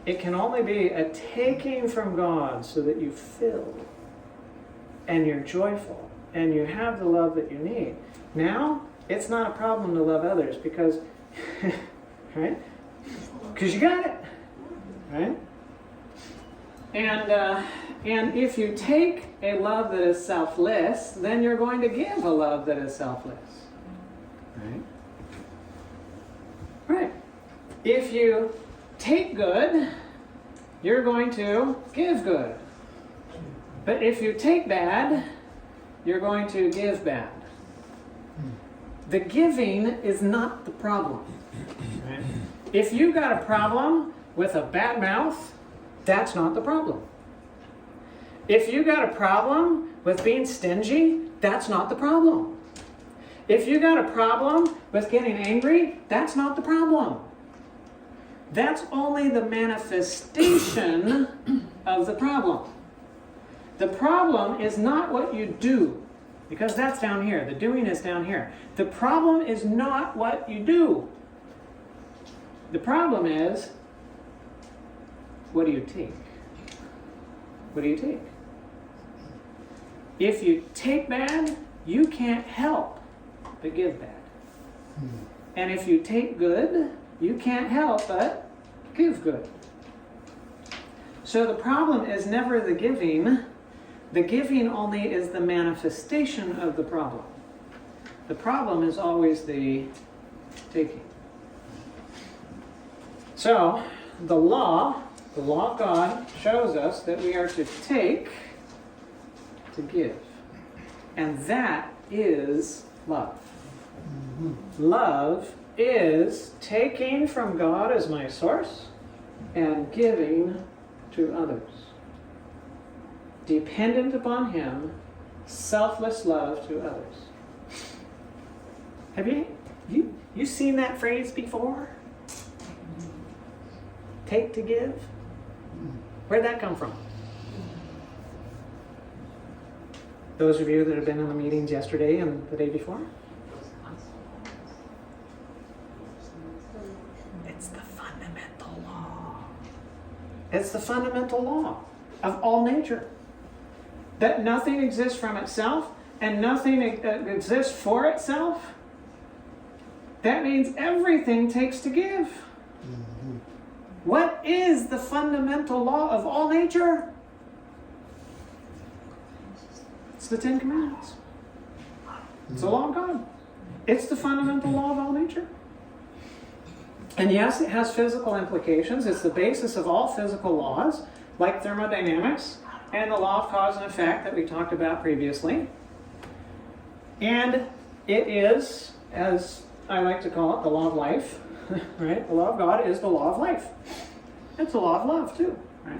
It can only be a taking from God so that you fill and you're joyful and you have the love that you need. Now, it's not a problem to love others because, right? Because you got it, And if you take a love that is selfless, then you're going to give a love that is selfless. Right? Right. If you take good, you're going to give good. But if you take bad, you're going to give bad. The giving is not the problem. Right? If you got a problem with a bad mouth, that's not the problem. If you got a problem with being stingy, that's not the problem. If you got a problem with getting angry, that's not the problem. That's only the manifestation of the problem. The problem is not what you do, because that's down here. The doing is down here. The problem is not what you do. The problem is, what do you take? What do you take? If you take bad, you can't help but give bad. And if you take good, you can't help but give good. So the problem is never the giving. The giving only is the manifestation of the problem. The problem is always the taking. So the law of God shows us that we are to take to give. And that is love. Love is taking from God as my source and giving to others. Dependent upon Him, selfless love to others. Have you seen that phrase before? Take to give? Where'd that come from? Those of you that have been in the meetings yesterday and the day before? It's the fundamental law. It's the fundamental law of all nature. That nothing exists from itself and nothing exists for itself. That means everything takes to give. What is the fundamental law of all nature? It's the Ten Commandments. It's the law of God. It's the fundamental law of all nature. And yes, it has physical implications. It's the basis of all physical laws, like thermodynamics and the law of cause and effect that we talked about previously. And it is, as I like to call it, the law of life. Right? The law of God is the law of life. It's the law of love too. Right?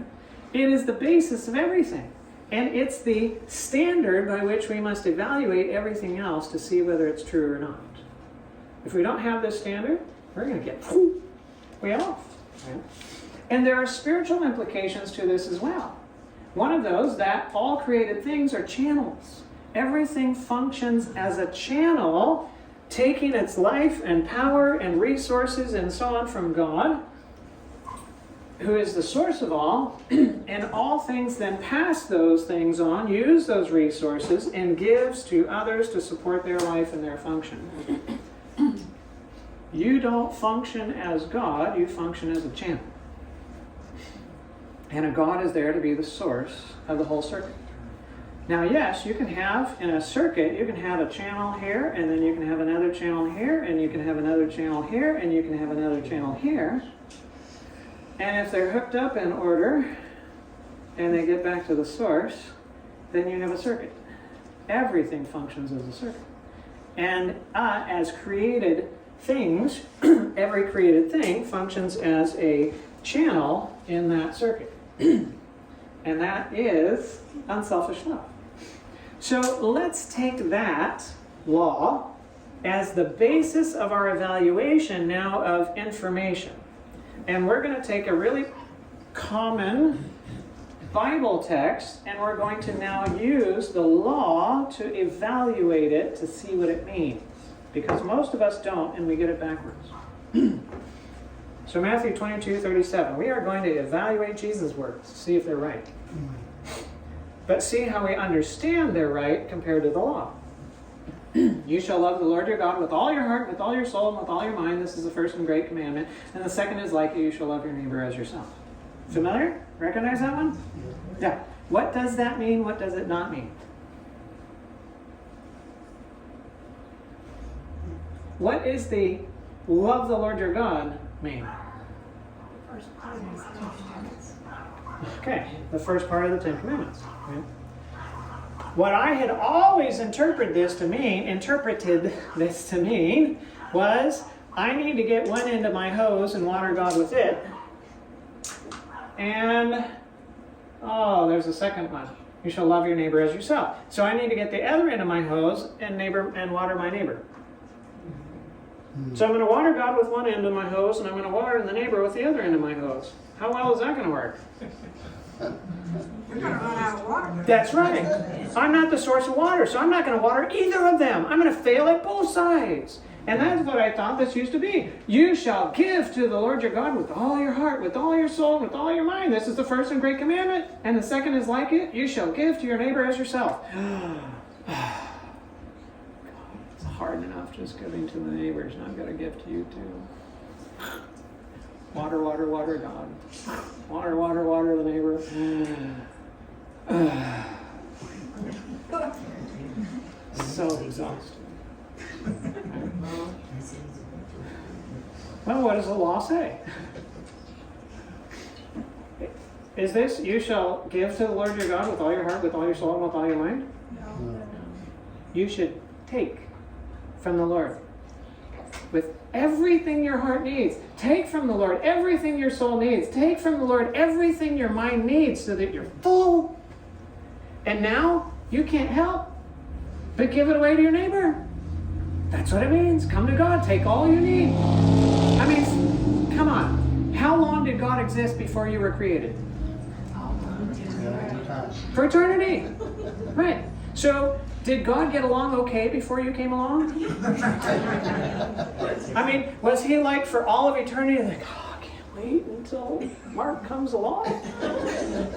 It is the basis of everything. And it's the standard by which we must evaluate everything else to see whether it's true or not. If we don't have this standard, we're going to get way off. Right? And there are spiritual implications to this as well. One of those, that all created things are channels. Everything functions as a channel, taking its life and power and resources and so on from God, who is the source of all, and all things then pass those things on, use those resources, and gives to others to support their life and their function. You don't function as God, you function as a channel. And a God is there to be the source of the whole circuit. Now, yes, you can have, in a circuit, you can have a channel here, and then you can have another channel here, and you can have another channel here, and you can have another channel here. And if they're hooked up in order, and they get back to the source, then you have a circuit. Everything functions as a circuit. And as created things, every created thing functions as a channel in that circuit. And that is unselfish love. So let's take that law as the basis of our evaluation now of information. And we're going to take a really common Bible text, and we're going to now use the law to evaluate it to see what it means. Because most of us don't, and we get it backwards. So Matthew 22:37. We are going to evaluate Jesus' words, see if they're right. But see how we understand they're right compared to the law. You shall love the Lord your God with all your heart, with all your soul, and with all your mind. This is the first and great commandment. And the second is like it, you shall love your neighbor as yourself. Familiar? Recognize that one? Yeah. What does that mean? What does it not mean? What is the love the Lord your God mean? First part is the Commandments. Okay, the first part of the Ten Commandments. Okay. What I had always interpreted this to mean was I need to get one end of my hose and water God with it. And, there's a second one. You shall love your neighbor as yourself. So I need to get the other end of my hose and water my neighbor. So I'm going to water God with one end of my hose, and I'm going to water the neighbor with the other end of my hose. How well is that going to work? You're gonna run out of water. That's right. I'm not the source of water, so I'm not going to water either of them. I'm going to fail at both sides. And that's what I thought this used to be. You shall give to the Lord your God with all your heart, with all your soul, with all your mind. This is the first and great commandment. And the second is like it. You shall give to your neighbor as yourself. It's hard enough just giving to the neighbors, and I've got to give to you too. Water, water, water God. Water, water, water the neighbor. So exhausting. Well, what does the law say? Is this, you shall give to the Lord your God with all your heart, with all your soul, and with all your mind? You should take from the Lord with everything your heart needs. Take from the Lord everything your soul needs. Take from the Lord everything your mind needs so that you're full. And now you can't help but give it away to your neighbor. That's what it means. Come to God. Take all you need. I mean, come on. How long did God exist before you were created? For eternity. Right. So, did God get along okay before you came along? I mean, was he like for all of eternity, like, oh, I can't wait until Mark comes along?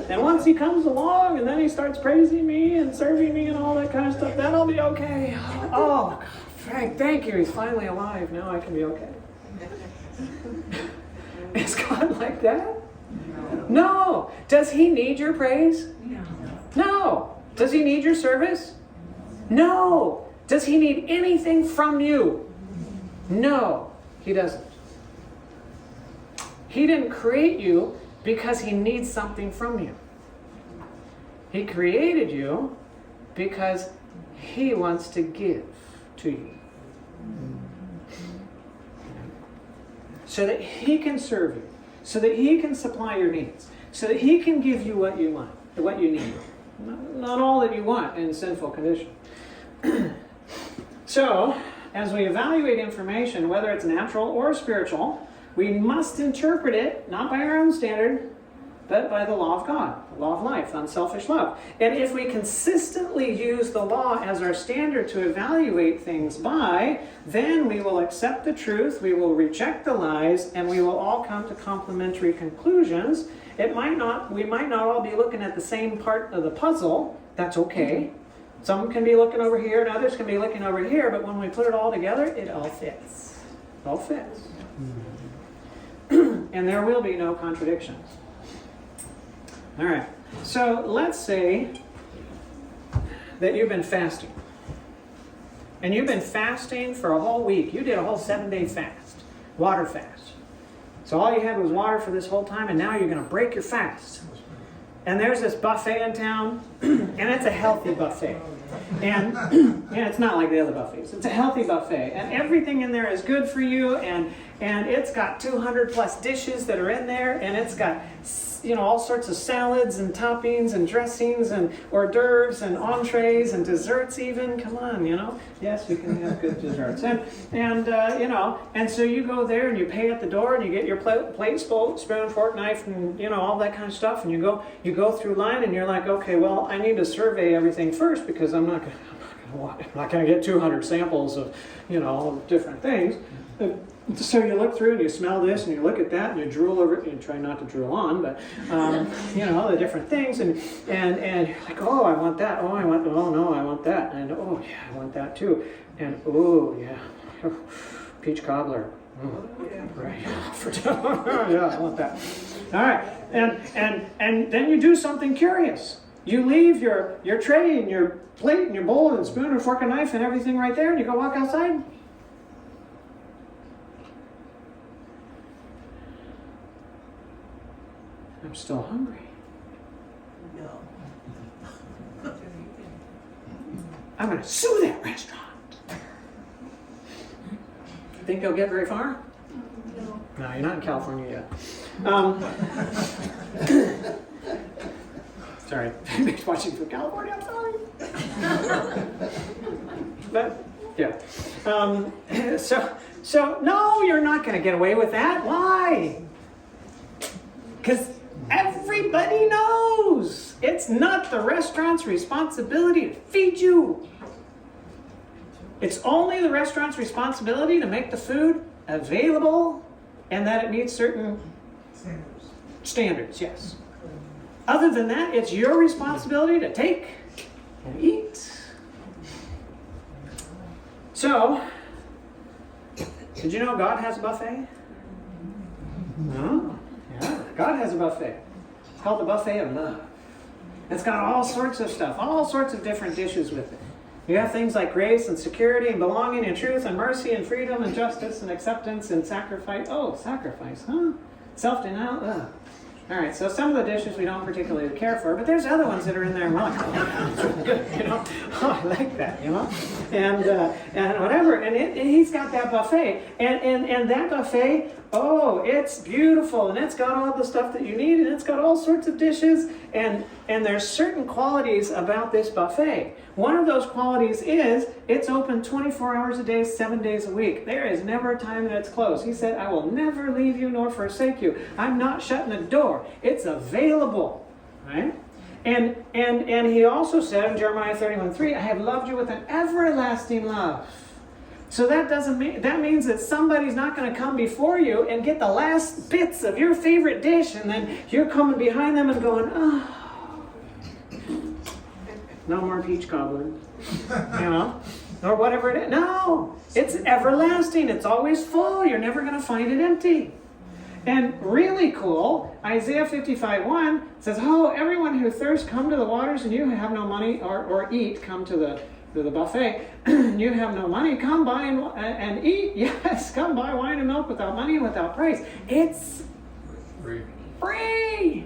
And once he comes along and then he starts praising me and serving me and all that kind of stuff, then I'll be okay. Oh, Frank, thank you. He's finally alive. Now I can be okay. Is God like that? No. Does he need your praise? No. Does he need your service? No. Does he need anything from you? No, he doesn't. He didn't create you because he needs something from you. He created you because he wants to give to you. So that he can serve you. So that he can supply your needs. So that he can give you what you want, what you need. Not all that you want in sinful condition. So, as we evaluate information, whether it's natural or spiritual, we must interpret it, not by our own standard, but by the law of God, the law of life, unselfish love. And if we consistently use the law as our standard to evaluate things by, then we will accept the truth, we will reject the lies, and we will all come to complementary conclusions. We might not all be looking at the same part of the puzzle. That's okay. Some can be looking over here and others can be looking over here, but when we put it all together, it all fits. It all fits. And there will be no contradictions. All right. So let's say that you've been fasting. And you've been fasting for a whole week. You did a whole 7-day fast. Water fast. So all you had was water for this whole time, and now you're going to break your fast. And there's this buffet in town, and it's a healthy buffet. And it's not like the other buffets. It's a healthy buffet. And everything in there is good for you, and it's got 200 plus dishes that are in there, and it's got all sorts of salads and toppings and dressings and hors d'oeuvres and entrees and desserts even. Come on, Yes, you can have good desserts. And so you go there and you pay at the door and you get your plate, spoon, fork, knife, and all that kind of stuff. And you go through line and you're like, okay, well, I need to survey everything first because I'm not going to get 200 samples of different things. So you look through and you smell this and you look at that and you drool over it. You try not to drool on, but the different things and you're like, oh, I want that. Oh, no, I want that. And oh yeah, I want that too. And oh yeah, peach cobbler. Right. Yeah, I want that. All right. And then you do something curious. You leave your tray and your plate and your bowl and spoon and fork and knife and everything right there, and you go walk outside. I'm still hungry. I'm going to sue that restaurant. Think you'll get very far? No, you're not in California yet. Sorry, watching from California, I'm sorry. But, yeah. So no, you're not going to get away with that. Why? Because everybody knows it's not the restaurant's responsibility to feed you. It's only the restaurant's responsibility to make the food available and that it meets certain standards, yes. Other than that, it's your responsibility to take and eat. So, did you know God has a buffet? No? Yeah, God has a buffet. It's called the buffet of love. It's got all sorts of stuff, all sorts of different dishes with it. You have things like grace and security and belonging and truth and mercy and freedom and justice and acceptance and sacrifice. Oh, sacrifice, huh? Self-denial. Ugh. All right, so some of the dishes we don't particularly care for, but there's other ones that are in there. Well, it's really good, you know. Oh, I like that, you know. And whatever. And he's got that buffet, and that buffet. Oh, it's beautiful, and it's got all the stuff that you need, and it's got all sorts of dishes, and there's certain qualities about this buffet. One of those qualities is it's open 24 hours a day, 7 days a week. There is never a time that it's closed. He said, I will never leave you nor forsake you. I'm not shutting the door. It's available, right? And he also said in Jeremiah 31:3, I have loved you with an everlasting love. So that means that somebody's not going to come before you and get the last bits of your favorite dish, and then you're coming behind them and going, oh, no more peach cobbler, you know, or whatever it is. No, it's everlasting. It's always full. You're never going to find it empty. And really cool, Isaiah 55:1 says, oh, everyone who thirsts, come to the waters, and you have no money or eat, come to the buffet. You have no money, come buy and eat. Yes, come buy wine and milk without money and without price. It's free.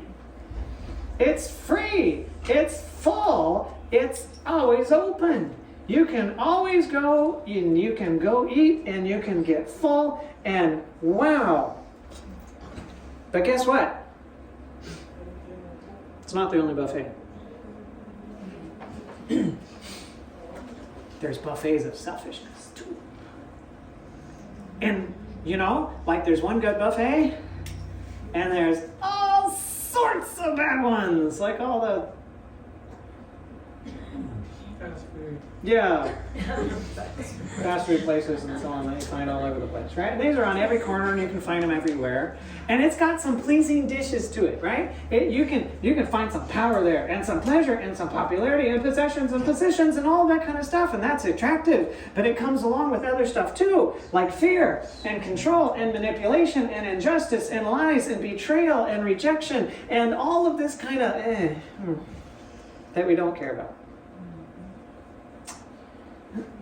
It's free. It's full. It's always open. You can always go, and you can go eat, and you can get full, and wow. But guess what? It's not the only buffet. There's buffets of selfishness too. And you know, like there's one good buffet, and there's all sorts of bad ones, like all the fast food places and so on that you find all over the place, right? And these are on every corner, and you can find them everywhere. And it's got some pleasing dishes to it, right? You can find some power there, and some pleasure, and some popularity, and possessions, and positions, and all that kind of stuff, and that's attractive. But it comes along with other stuff too, like fear, and control, and manipulation, and injustice, and lies, and betrayal, and rejection, and all of this kind of that we don't care about.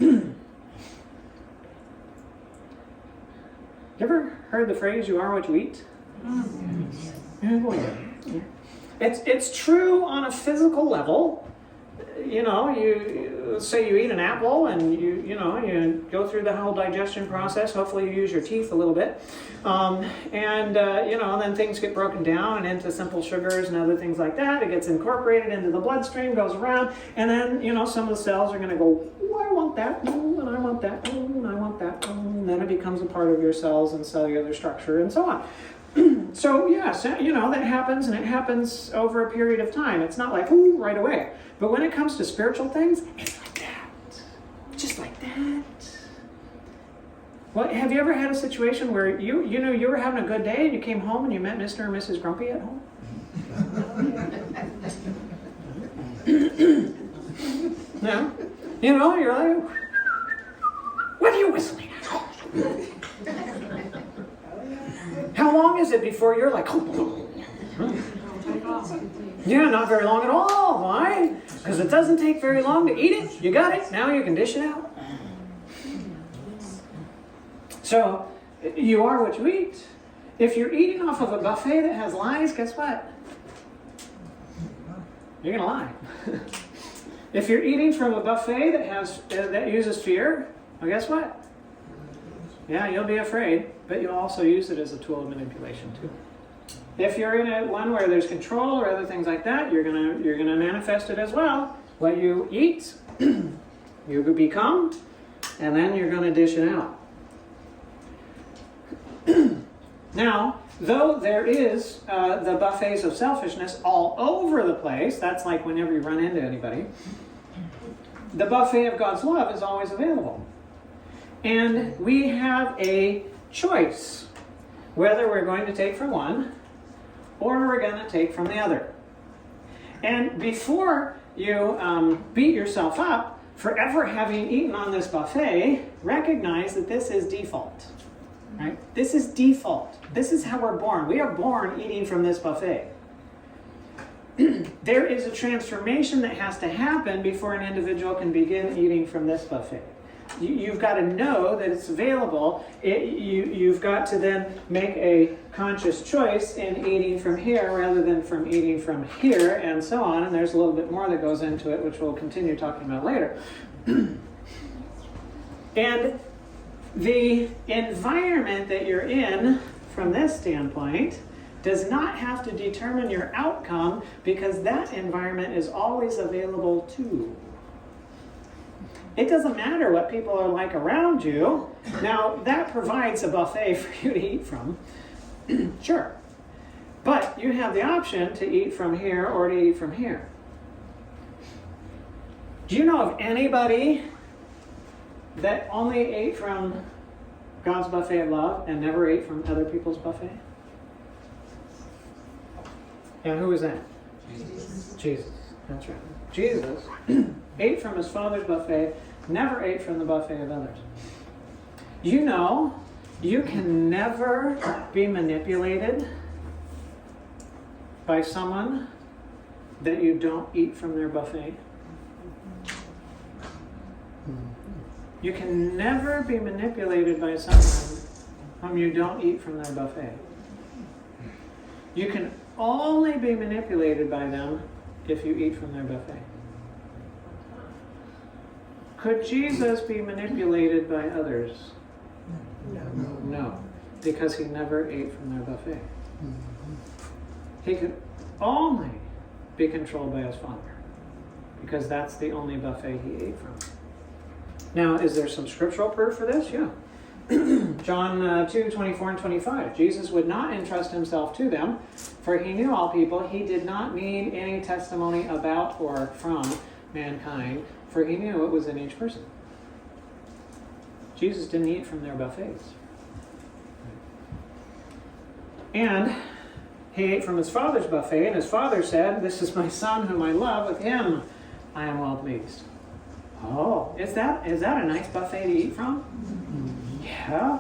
You ever heard the phrase, you are what you eat? Yeah. It's true on a physical level. You know, you say you eat an apple, and you go through the whole digestion process. Hopefully you use your teeth a little bit. And then things get broken down and into simple sugars and other things like that. It gets incorporated into the bloodstream, goes around, and then, some of the cells are going to go, oh, I want that, and I want that, and I want that, and then it becomes a part of your cells and cellular structure and so on. So yes, that happens, and it happens over a period of time. It's not like, right away. But when it comes to spiritual things, it's like that. Just like that. Well, have you ever had a situation where you were having a good day, and you came home and you met Mr. and Mrs. Grumpy at home? No? You're like, what are you whistling at? How long is it before you're like, yeah, not very long at all. Why? Because it doesn't take very long to eat it. You got it. Now you can dish it out. So, you are what you eat. If you're eating off of a buffet that has lies, guess what? You're going to lie. If you're eating from a buffet that uses fear, well, guess what? Yeah, you'll be afraid, but you'll also use it as a tool of manipulation too. If you're in one where there's control or other things like that, you're gonna manifest it as well. What you eat, you become, and then you're gonna dish it out. Now, though there is the buffets of selfishness all over the place, that's like whenever you run into anybody, the buffet of God's love is always available. And we have a choice whether we're going to take from one or we're going to take from the other. And before you beat yourself up for ever having eaten on this buffet, recognize that this is default. Right? This is default. This is how we're born. We are born eating from this buffet. There is a transformation that has to happen before an individual can begin eating from this buffet. You've got to know that it's available. You've got to then make a conscious choice in eating from here rather than from eating from here, and so on. And there's a little bit more that goes into it, which we'll continue talking about later. And the environment that you're in, from this standpoint, does not have to determine your outcome, because that environment is always available too. It doesn't matter what people are like around you. Now, that provides a buffet for you to eat from. Sure. But you have the option to eat from here or to eat from here. Do you know of anybody that only ate from God's buffet of love and never ate from other people's buffet? Yeah, who was that? Jesus. That's right. Jesus ate from his Father's buffet, never ate from the buffet of others. You know, you can never be manipulated by someone that you don't eat from their buffet. You can never be manipulated by someone whom you don't eat from their buffet. You can only be manipulated by them if you eat from their buffet. Could Jesus be manipulated by others? No, because he never ate from their buffet. He could only be controlled by his Father, because that's the only buffet he ate from. Now, is there some scriptural proof for this? Yeah. John 2:24 and 25. Jesus would not entrust himself to them, for he knew all people. He did not need any testimony about or from mankind, for he knew it was in each person. Jesus didn't eat from their buffets. And he ate from his Father's buffet, and his Father said, "This is my Son whom I love, with him I am well pleased." Oh, is that a nice buffet to eat from? Yeah.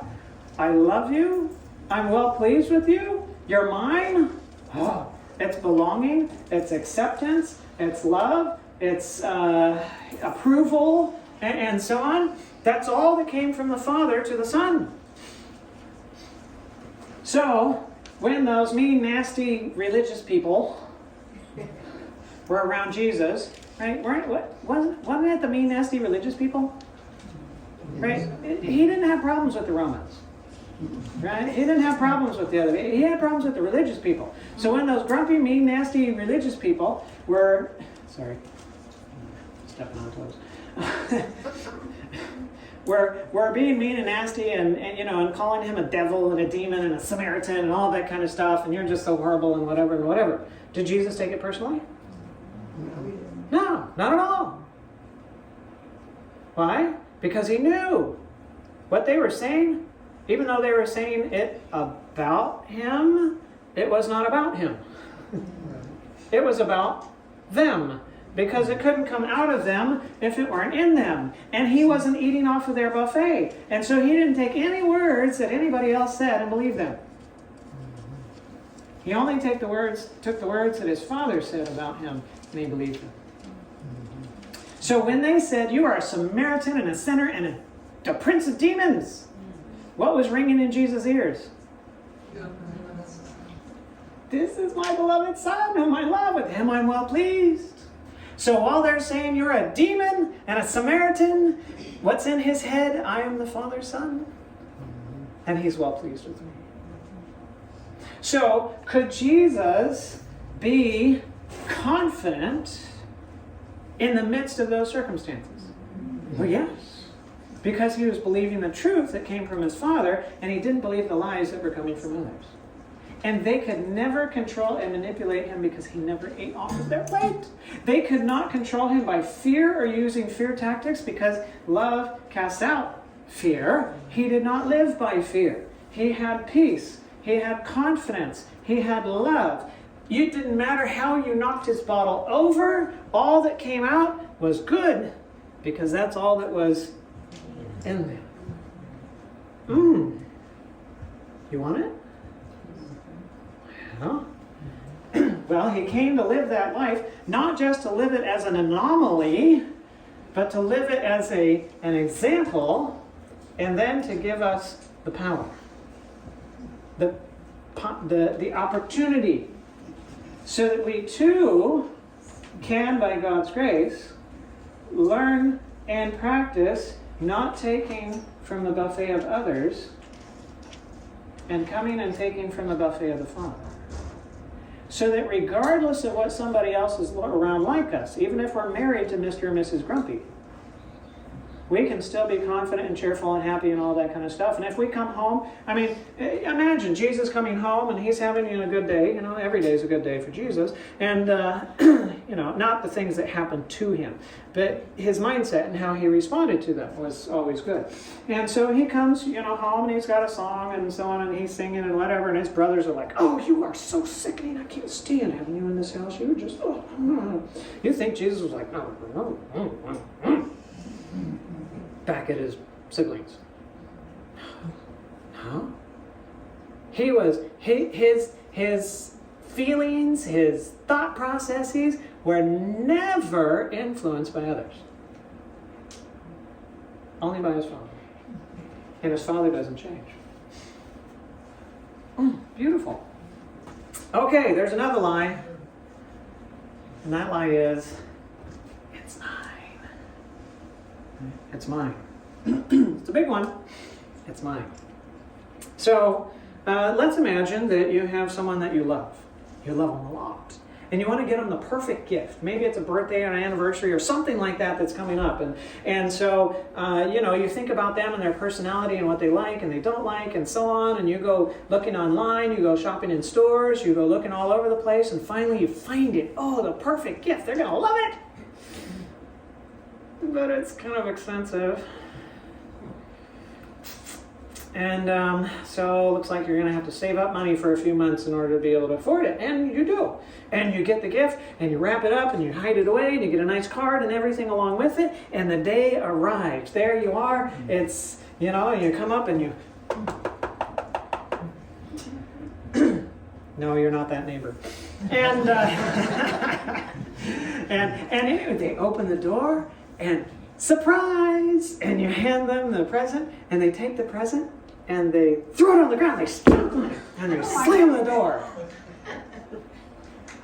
I love you. I'm well pleased with you. You're mine. Oh, it's belonging. It's acceptance. It's love. It's approval, and so on. That's all that came from the Father to the Son. So, when those mean, nasty religious people were around Jesus, right? Wasn't it the mean, nasty religious people? Right? He didn't have problems with the Romans. Right? He didn't have problems with the other. He had problems with the religious people. So when those grumpy, mean, nasty religious people were... Sorry. Stepping on toes. We're being mean and nasty and calling him a devil and a demon and a Samaritan and all that kind of stuff, and you're just so horrible and whatever. Did Jesus take it personally? No, not at all. Why? Because he knew what they were saying. Even though they were saying it about him, it was not about him. It was about them. Because it couldn't come out of them if it weren't in them. And he wasn't eating off of their buffet. And so he didn't take any words that anybody else said and believe them. He only took the words that his father said about him, and he believed them. So when they said, you are a Samaritan and a sinner and a prince of demons, what was ringing in Jesus' ears? This is my beloved son whom I love. With him I'm well pleased. So while they're saying you're a demon and a Samaritan, what's in his head? I am the Father's son. And he's well pleased with me. So could Jesus be confident in the midst of those circumstances? Well, yes. Because he was believing the truth that came from his Father, and he didn't believe the lies that were coming from others. And they could never control and manipulate him because he never ate off of their plate. They could not control him by fear or using fear tactics because love casts out fear. He did not live by fear. He had peace. He had confidence. He had love. It didn't matter how you knocked his bottle over. All that came out was good because that's all that was in there. You want it? Well, he came to live that life, not just to live it as an anomaly, but to live it as an example, and then to give us the power, the opportunity, so that we too can, by God's grace, learn and practice not taking from the buffet of others and coming and taking from the buffet of the Father. So that regardless of what somebody else is around like us, even if we're married to Mr. or Mrs. Grumpy, we can still be confident and cheerful and happy and all that kind of stuff. And if we come home, I mean, imagine Jesus coming home and he's having a good day. Every day is a good day for Jesus. And, not the things that happened to him, but his mindset and how he responded to them was always good. And so he comes, home and he's got a song and so on and he's singing and whatever. And his brothers are like, oh, you are so sickening. I can't stand having you in this house. You're just, You think Jesus was like, back at his siblings. No. He was, his feelings, his thought processes were never influenced by others. Only by his Father. And his Father doesn't change. Beautiful. Okay, there's another lie. And that lie is, it's mine. It's mine. It's a big one. It's mine. So, let's imagine that you have someone that you love. You love them a lot. And you want to get them the perfect gift. Maybe it's a birthday or an anniversary or something like that that's coming up. And so, you think about them and their personality and what they like and they don't like and so on. And you go looking online, you go shopping in stores, you go looking all over the place, and finally you find it. Oh, the perfect gift. They're going to love it. But it's kind of expensive. And so it looks like you're going to have to save up money for a few months in order to be able to afford it. And you do. And you get the gift, and you wrap it up, and you hide it away, and you get a nice card and everything along with it. And the day arrives. There you are. It's, you come up and you... No, you're not that neighbor. And, and anyway, they open the door, and surprise! And you hand them the present, and they take the present, and they throw it on the ground, they stomp on it, and they slam the door.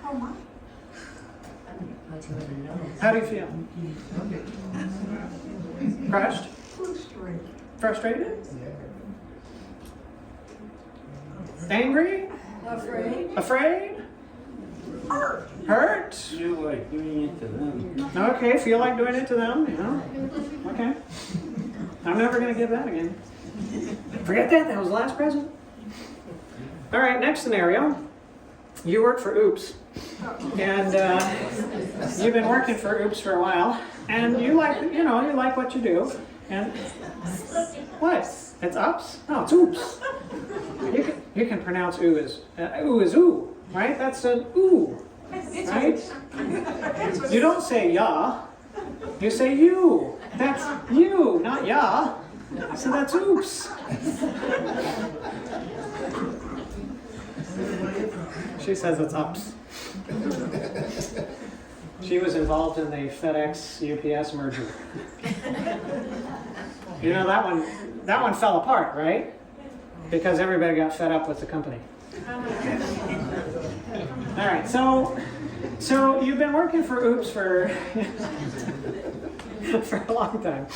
Oh my. How do you feel? Crushed? Frustrated? Angry? Afraid? Hurt? Feel like doing it to them. Okay, feel like doing it to them? Yeah. Okay. I'm never going to give that again. Forget that. That was the last present. All right, next scenario. You work for Oops. And you've been working for Oops for a while. And you like what you do. And what? It's Ups? No, it's Oops. You can pronounce ooh as ooh, right? That's an ooh, right? You don't say ya. You say you. That's you, not ya. So that's Oops. She says it's ups. She was involved in the FedEx UPS merger. You know, that one fell apart, right? Because everybody got fed up with the company. All right, so you've been working for Oops for for a long time.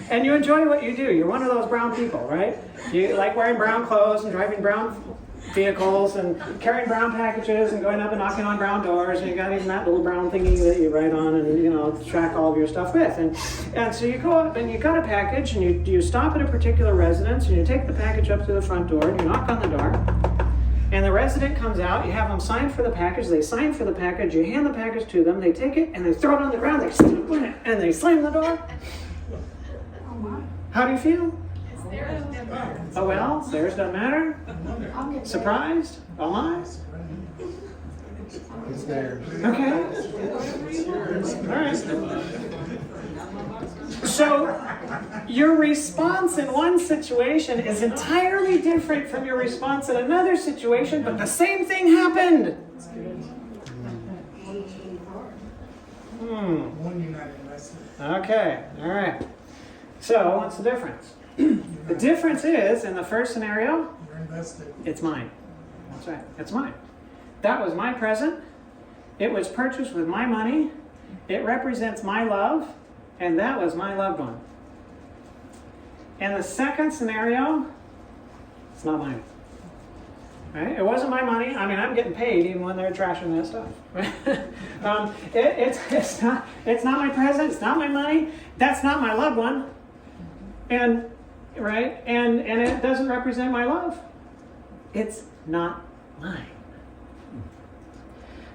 And you enjoy what you do. You're one of those brown people, right? You like wearing brown clothes and driving brown vehicles and carrying brown packages and going up and knocking on brown doors, and you got even that little brown thingy that you write on and track all of your stuff with. And so you go up and you got a package and you stop at a particular residence and you take the package up to the front door and you knock on the door. And the resident comes out, you have them sign for the package, they sign for the package, you hand the package to them, they take it and they throw it on the ground, they stamp on it, and they slam the door. How do you feel? Oh well, theirs doesn't matter? Surprised? Oh my? It's theirs. Okay. All right. So, your response in one situation is entirely different from your response in another situation, but the same thing happened. One united lesson. Okay, all right. So, what's the difference? The difference is, in the first scenario, You're invested. it's mine. That's right, it's mine. That was my present. It was purchased with my money. It represents my love, and that was my loved one. And the second scenario, it's not mine. Right? It wasn't my money. I mean, I'm getting paid even when they're trashing that stuff. It's not my present. It's not my money. That's not my loved one. And right, and it doesn't represent my love. It's not mine.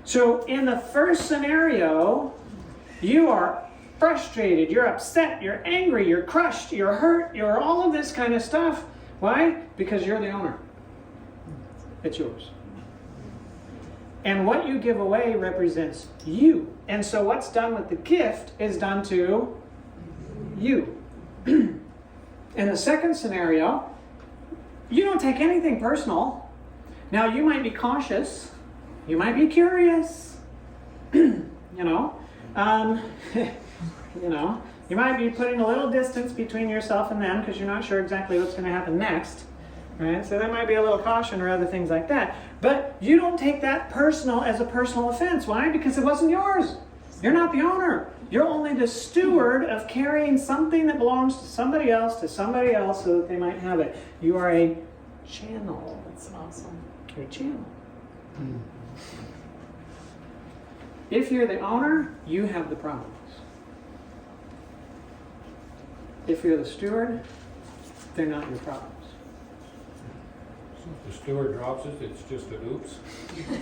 So in the first scenario, you are frustrated, you're upset, you're angry, you're crushed, you're hurt, you're all of this kind of stuff. Why? Because you're the owner. It's yours. And what you give away represents you. And so what's done with the gift is done to you. In the second scenario, you don't take anything personal. Now, you might be cautious. You might be curious. You might be putting a little distance between yourself and them because you're not sure exactly what's going to happen next. Right? So there might be a little caution or other things like that. But you don't take that personal as a personal offense. Why? Because it wasn't yours. You're not the owner. You're only the steward of carrying something that belongs to somebody else so that they might have it. You are a channel. That's awesome. You're a channel. If you're the owner, you have the problems. If you're the steward, they're not your problems. So if the steward drops it, it's just an oops.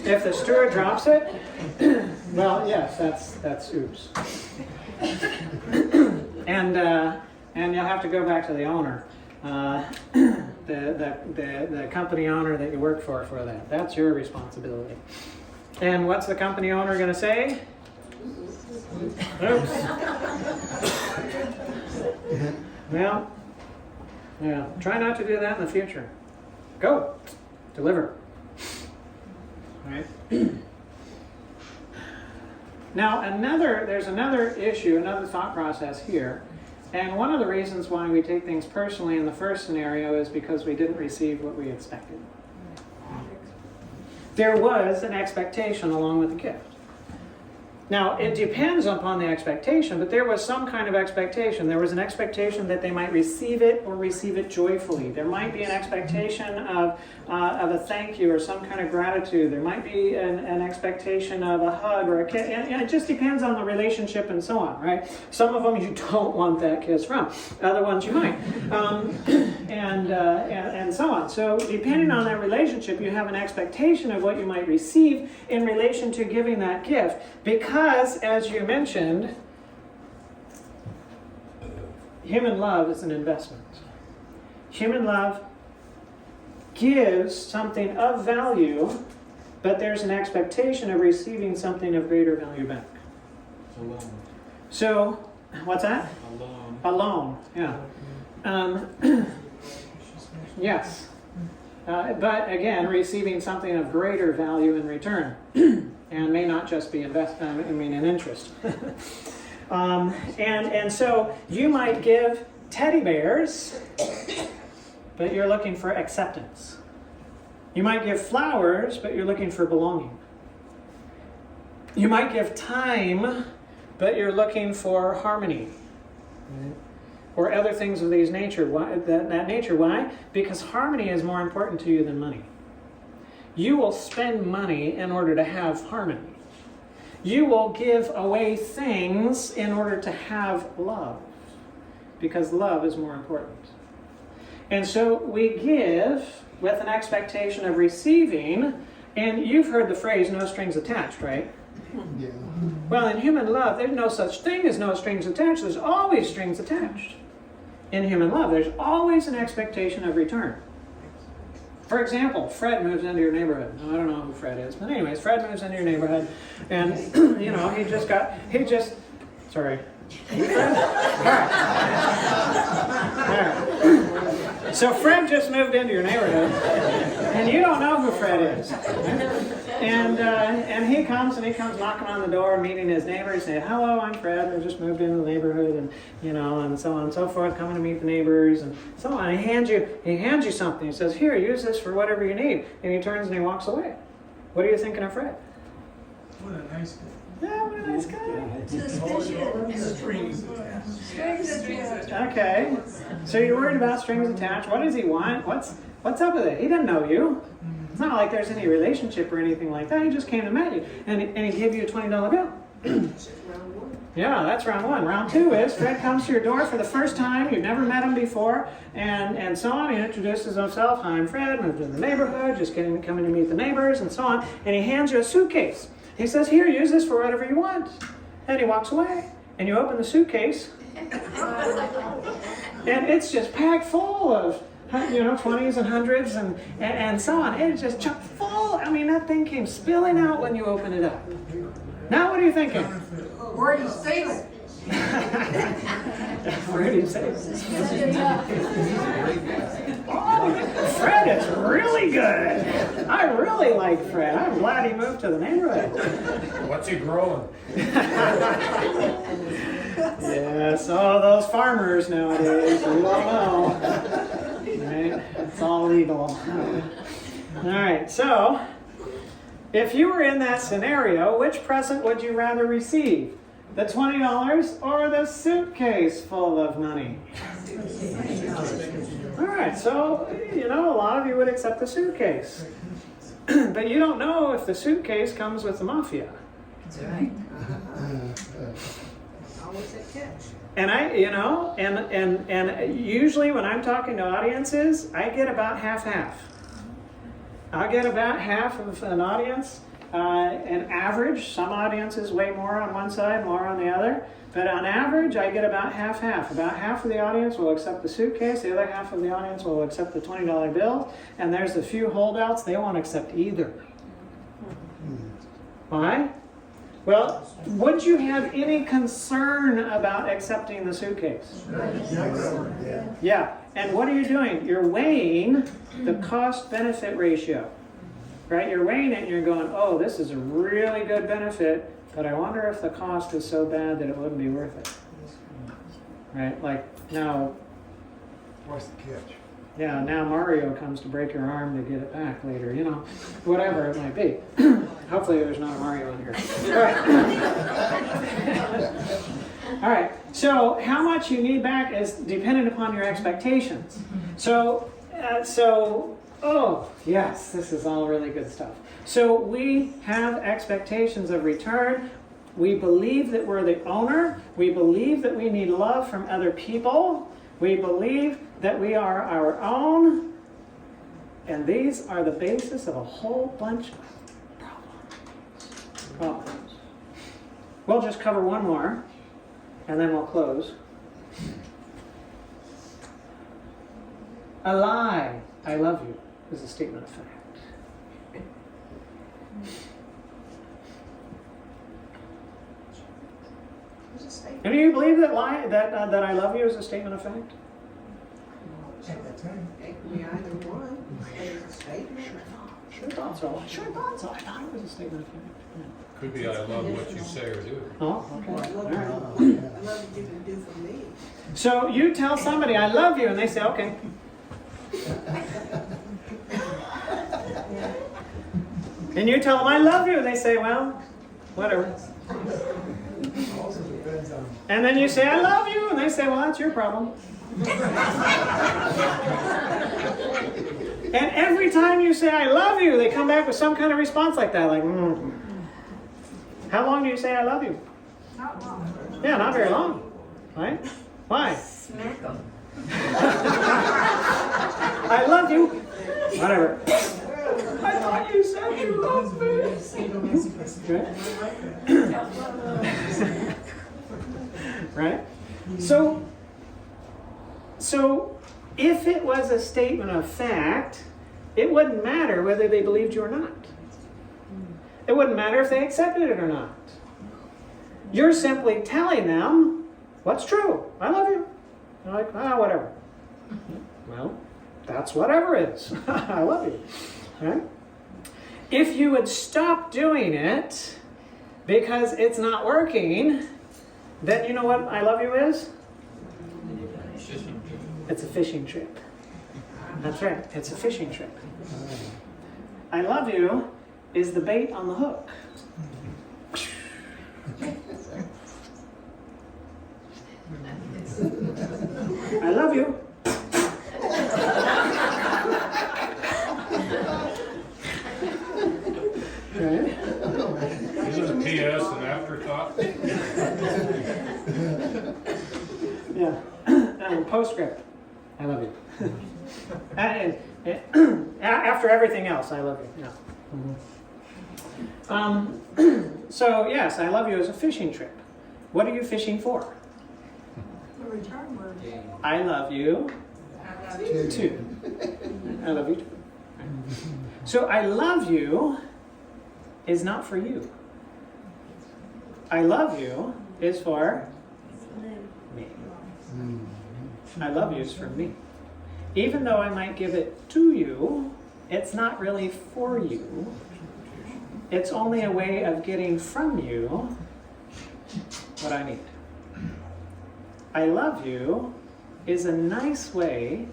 If the steward drops it, well, yes, that's oops. And you'll have to go back to the owner, the company owner that you work for that. That's your responsibility. And what's the company owner going to say? Oops. Well, yeah. Try not to do that in the future. Go. Deliver. All right. Now, there's another issue, another thought process here. And one of the reasons why we take things personally in the first scenario is because we didn't receive what we expected. There was an expectation along with the gift. Now, it depends upon the expectation, but there was some kind of expectation. There was an expectation that they might receive it or receive it joyfully. There might be an expectation of a thank you or some kind of gratitude. There might be an expectation of a hug or a kiss. And it just depends on the relationship and so on, right? Some of them you don't want that kiss from. Other ones you might. And so on. So depending on that relationship, you have an expectation of what you might receive in relation to giving that gift. Because, as you mentioned, human love is an investment. Human love gives something of value, but there's an expectation of receiving something of greater value back. Alone. So, what's that? Alone. Alone, yeah. Yes. but again, receiving something of greater value in return, and may not just be an interest. And so you might give teddy bears, but you're looking for acceptance. You might give flowers, but you're looking for belonging. You might give time, but you're looking for harmony. Right? Or other things of these nature. Why, that nature. Why? Because harmony is more important to you than money. You will spend money in order to have harmony. You will give away things in order to have love. Because love is more important. And so we give with an expectation of receiving. And you've heard the phrase, no strings attached, right? Yeah. Well, in human love, there's no such thing as no strings attached. There's always strings attached. In human love, there's always an expectation of return. For example, Fred moves into your neighborhood. Now, I don't know who Fred is, but anyways, Fred moves into your neighborhood, and sorry. All right. So Fred just moved into your neighborhood, and you don't know who Fred is. And he comes knocking on the door, meeting his neighbors, saying, "Hello, I'm Fred. I just moved into the neighborhood," and so on and so forth, coming to meet the neighbors and so on. And he hands you something. He says, "Here, use this for whatever you need." And he turns and he walks away. What are you thinking of Fred? What a nice guy. Yeah, what a nice guy. Suspicious. Strings attached. Strings attached. Okay, so you're worried about strings attached. What does he want? What's up with it? He doesn't know you. It's not like there's any relationship or anything like that. He just came to meet you, and he gave you a $20 bill. Yeah, that's round one. Round two is Fred comes to your door for the first time. You've never met him before, and so on. He introduces himself. "I'm Fred, moved to the neighborhood, just coming to meet the neighbors," and so on. And he hands you a suitcase. He says, "Here, use this for whatever you want." And he walks away. And you open the suitcase, and it's just packed full of 20s and 100s and so on. It's just chock full. I mean, that thing came spilling out when you open it up. Now what are you thinking? Where do you save it? Where do you save it? Oh, Fred is really good. I really like Fred. I'm glad he moved to the neighborhood. What's he growing? Yes, all those farmers nowadays, you don't know. Right? It's all legal. All right, so if you were in that scenario, which present would you rather receive? The $20 or the suitcase full of money? All right, so, a lot of you would accept the suitcase. But you don't know if the suitcase comes with the mafia. That's right. Always a catch. And and usually when I'm talking to audiences, I get about half-half. I'll get about half of an audience. An average, some audiences way more on one side, more on the other. But on average, I get about half-half. About half of the audience will accept the suitcase. The other half of the audience will accept the $20 bill. And there's a few holdouts, they won't accept either. Why? Well, would you have any concern about accepting the suitcase? Yeah. And what are you doing? You're weighing the cost-benefit ratio. Right? You're weighing it and you're going, "Oh, this is a really good benefit, but I wonder if the cost is so bad that it wouldn't be worth it." Right? Like now, What's the catch? yeah, now Mario comes to break your arm to get it back later, whatever it might be. Hopefully there's not a Mario in here. All right. All right. So how much you need back is dependent upon your expectations. Oh, yes, this is all really good stuff. So we have expectations of return. We believe that we're the owner. We believe that we need love from other people. We believe that we are our own. And these are the basis of a whole bunch of problems. We'll just cover one more, and then we'll close. A lie, "I love you," is a statement of fact. And do you believe that I love you is a statement of fact? At that time. It could be either one. thought so. I sure thought so. I thought it was a statement of fact. Yeah. Could be I love what you say or do. Oh, okay. I All love right. you. I love what you can do for me. So you tell somebody, I love you, and they say, okay. And you tell them, I love you, and they say, well, whatever. Also depends on. And then you say, I love you, and they say, well, that's your problem. And every time you say, I love you, they come back with some kind of response like that, like, How long do you say I love you? Not long. Yeah, not very long, right? Why? Smack them. I love you. Whatever. I thought you said you loved me. Right? So if it was a statement of fact, it wouldn't matter whether they believed you or not. It wouldn't matter if they accepted it or not. You're simply telling them what's true. I love you. They're like, whatever. Well, that's whatever is. I love you. Right? If you would stop doing it because it's not working, then you know what I love you is? It's a fishing trip. That's right. It's a fishing trip. I love you is the bait on the hook. I love you. Right? Isn't PS an afterthought? Yeah. Postscript. I love you. And after everything else, I love you. Yeah. So yes, I love you is a fishing trip. What are you fishing for? The return word. I love you I love you. too. I love you too. So I love you is not for you. I love you is for me. I love you is for me. Even though I might give it to you, it's not really for you. It's only a way of getting from you what I need. I love you is a nice way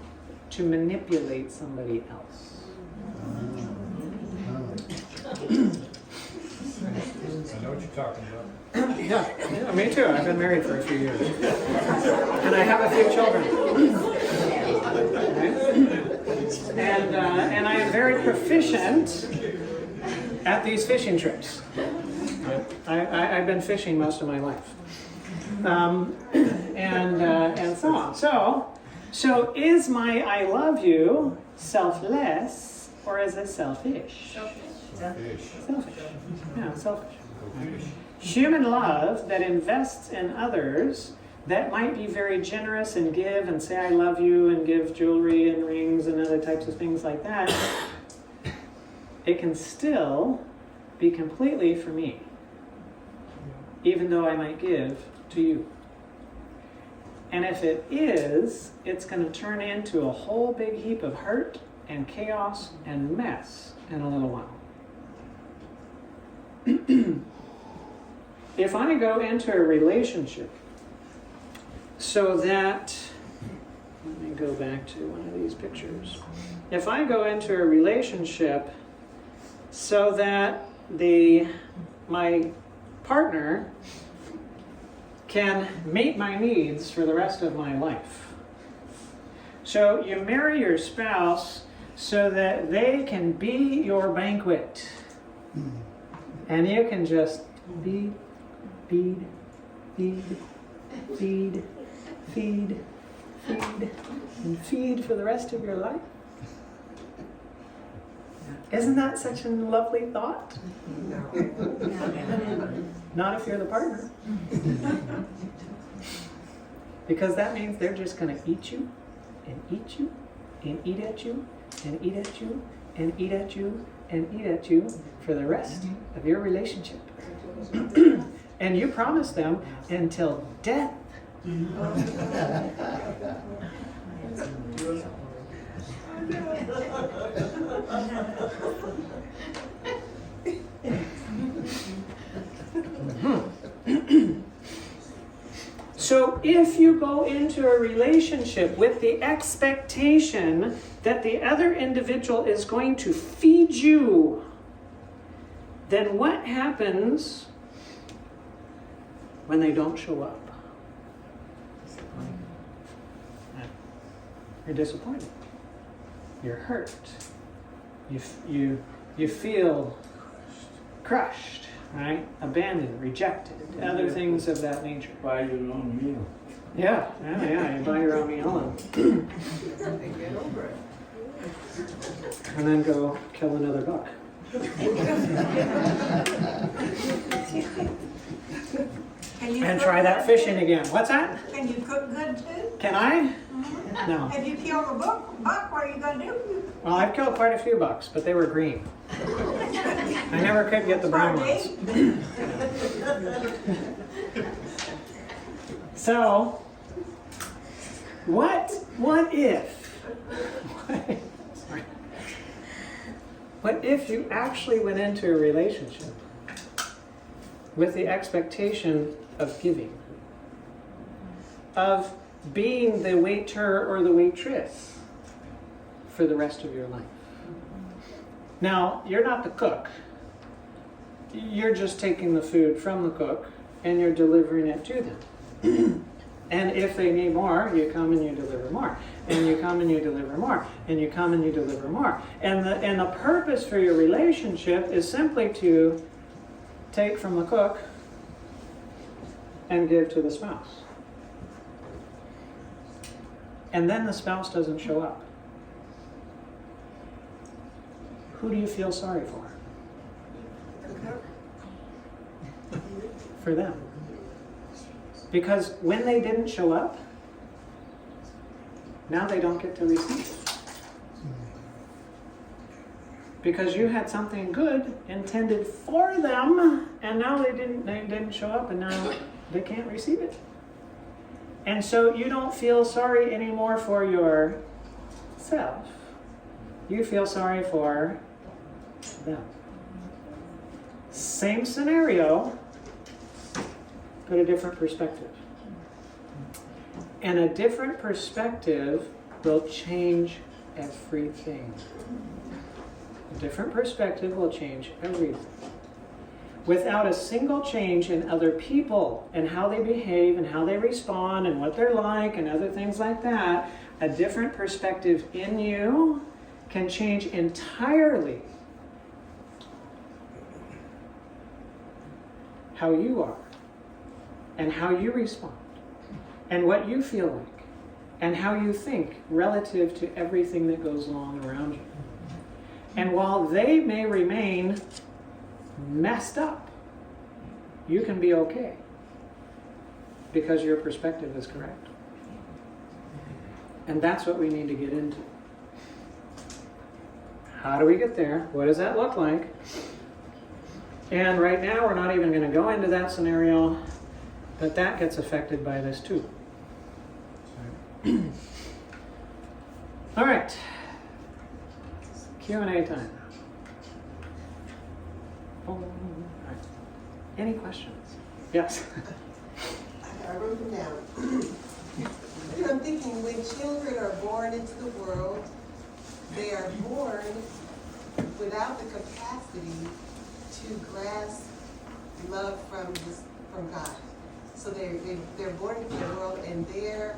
to manipulate somebody else. I know what you're talking about. Yeah, me too. I've been married for a few years. And I have a few children. Okay? And I am very proficient at these fishing trips. I've been fishing most of my life. And so on. So is my I love you selfless or is it selfish? Fish. Selfish. Yeah, selfish. Go fish. Human love that invests in others, that might be very generous and give and say I love you and give jewelry and rings and other types of things like that, it can still be completely for me, even though I might give to you. And if it is, it's going to turn into a whole big heap of hurt and chaos and mess in a little while. If I go into a relationship so that, let me go back to one of these pictures. If I go into a relationship so that my partner can meet my needs for the rest of my life. So you marry your spouse so that they can be your banquet. And you can just feed, feed, feed, feed, feed, feed, and feed for the rest of your life. Isn't that such a lovely thought? Not if you're the partner. Because that means they're just going to eat you, and eat you, and eat at you, and eat at you, and eat at you, and eat at you for the rest of your relationship. And you promise them until death. So if you go into a relationship with the expectation that the other individual is going to feed you, then what happens when they don't show up? You're disappointed. You're hurt. You feel crushed, right? Abandoned, rejected, other things of that nature. Buy your own meal. Yeah. You buy your own meal and then go kill another buck. Can you And cook try that good fishing too? again. What's that? Can you cook good too? Can I? No. If you kill a buck, what are you gonna do? Well, I've killed quite a few bucks, but they were green. I never could get the brown ones. So, what if you actually went into a relationship with the expectation of giving, of being the waiter or the waitress for the rest of your life? Now, you're not the cook. You're just taking the food from the cook and you're delivering it to them. And if they need more, you come and you deliver more. And you come and you deliver more. And you come and you deliver more. And the purpose for your relationship is simply to take from the cook and give to the spouse. And then the spouse doesn't show up. Who do you feel sorry for? For them. Because when they didn't show up, now they don't get to receive it. Because you had something good intended for them, and now they didn't show up, and now they can't receive it. And so you don't feel sorry anymore for yourself. You feel sorry for them. Same scenario, but a different perspective. And a different perspective will change everything. A different perspective will change everything. Without a single change in other people and how they behave and how they respond and what they're like and other things like that, a different perspective in you can change entirely how you are and how you respond and what you feel like and how you think relative to everything that goes along around you. And while they may remain messed up, you can be okay because your perspective is correct. And that's what we need to get into. How do we get there? What does that look like? And right now we're not even going to go into that scenario, but that gets affected by this too. All right. Q&A time. All right. Any questions? Yes. I wrote them down. And I'm thinking, when children are born into the world, they are born without the capacity to grasp love from God. So they're born into the world, and their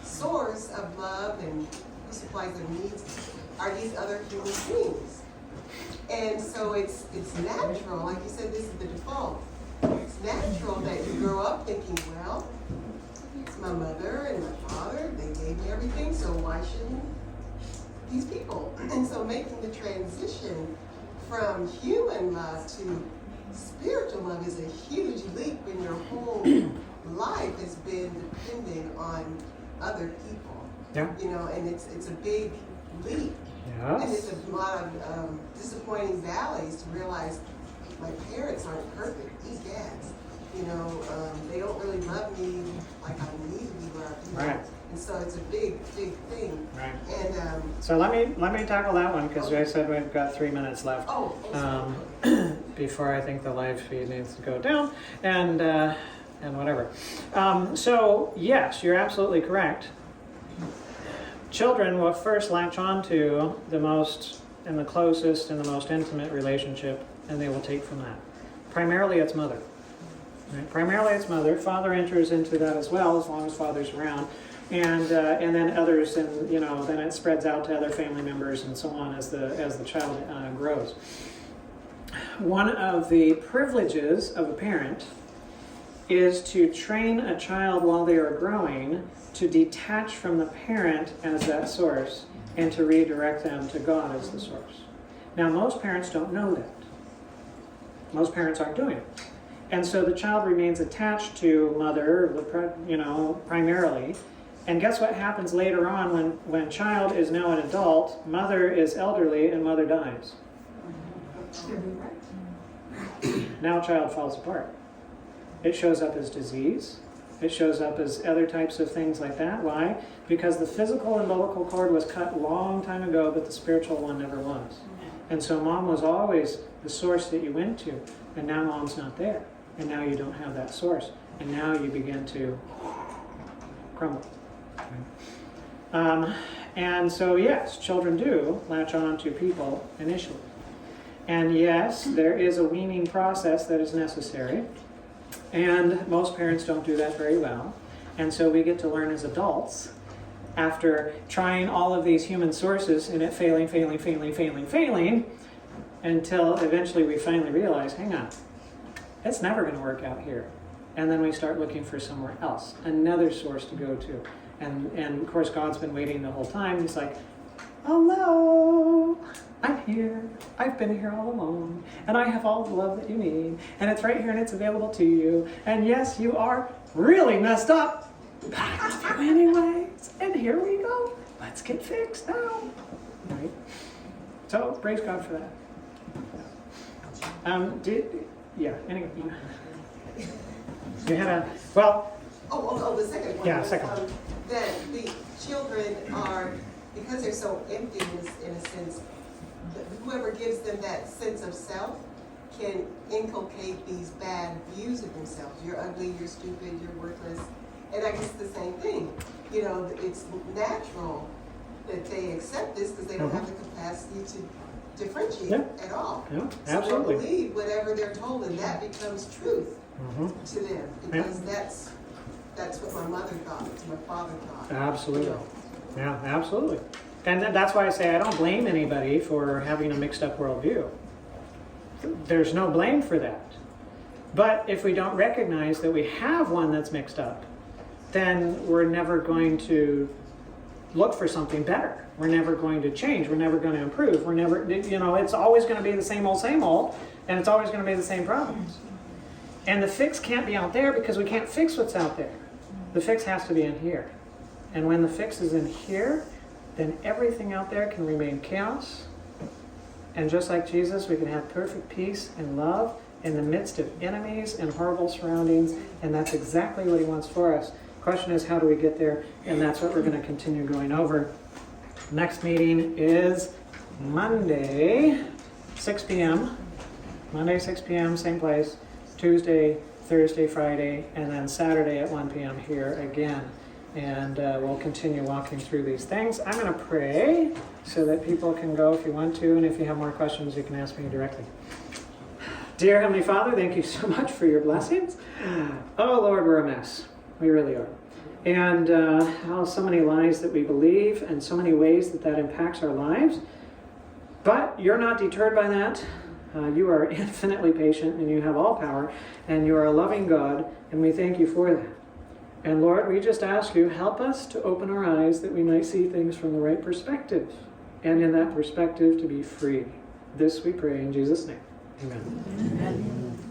source of love and who supplies their needs are these other human beings. And so it's natural, like you said, this is the default. It's natural that you grow up thinking, well, it's my mother and my father, they gave me everything, so why shouldn't these people? And so making the transition from human love to spiritual love is a huge leap when your whole life has been dependent on other people. Yeah. You know, and it's a big leap. Yes. And it's a lot of disappointing valleys to realize my parents aren't perfect. Egads. You know, they don't really love me like I need to be loved. Right. And so it's a big, big thing. Right. And So let me tackle that one because I said we've got 3 minutes left. oh, Before I think the live feed needs to go down. And and whatever. So yes, you're absolutely correct. Children will first latch on to the most and the closest and the most intimate relationship, and they will take from that. Primarily it's mother. Right? Primarily it's mother. Father enters into that as well, as long as father's around. And then others, and then it spreads out to other family members and so on as the child grows. One of the privileges of a parent is to train a child while they are growing to detach from the parent as that source and to redirect them to God as the source. Now, most parents don't know that. Most parents aren't doing it. And so the child remains attached to mother, primarily. And guess what happens later on when child is now an adult, mother is elderly, and mother dies. Now child falls apart. It shows up as disease. It shows up as other types of things like that. Why? Because the physical umbilical cord was cut a long time ago, but the spiritual one never was. And so mom was always the source that you went to, and now mom's not there. And now you don't have that source. And now you begin to crumble. And so yes, children do latch on to people initially. And yes, there is a weaning process that is necessary. And most parents don't do that very well. And so we get to learn as adults, after trying all of these human sources and it failing, until eventually we finally realize, hang on, it's never going to work out here. And then we start looking for somewhere else, another source to go to. And of course, God's been waiting the whole time. He's like, hello, I'm here. I've been here all along. And I have all the love that you need. And it's right here and it's available to you. And yes, you are really messed up. But I love you anyways. And here we go. Let's get fixed now. Right? So, praise God for that. Anyway. You had a, well. The second one. Yeah, was, second one. That the children are, because they're so empty in a sense, whoever gives them that sense of self can inculcate these bad views of themselves. You're ugly, you're stupid, you're worthless. And I guess the same thing. It's natural that they accept this because they don't have the capacity to differentiate at all. Yeah, absolutely. So they believe whatever they're told, and that becomes truth to them because that's what my mother thought, my father thought. Absolutely. Yeah, absolutely. And that's why I say I don't blame anybody for having a mixed up worldview. There's no blame for that. But if we don't recognize that we have one that's mixed up, then we're never going to look for something better. We're never going to change. We're never going to improve. We're never, it's always going to be the same old, and it's always going to be the same problems. And the fix can't be out there because we can't fix what's out there. The fix has to be in here. And when the fix is in here, then everything out there can remain chaos. And just like Jesus, we can have perfect peace and love in the midst of enemies and horrible surroundings. And that's exactly what he wants for us. The question is, how do we get there? And that's what we're going to continue going over. Next meeting is Monday, 6 p.m. Monday, 6 p.m., same place. Tuesday, Thursday, Friday, and then Saturday at 1 p.m. here again. And we'll continue walking through these things. I'm going to pray so that people can go if you want to, and if you have more questions, you can ask me directly. Dear Heavenly Father, thank you so much for your blessings. Oh, Lord, we're a mess. We really are. And so many lies that we believe, and so many ways that impacts our lives. But you're not deterred by that. You are infinitely patient, and you have all power, and you are a loving God, and we thank you for that. And Lord, we just ask you, help us to open our eyes that we might see things from the right perspective, and in that perspective to be free. This we pray in Jesus' name. Amen. Amen.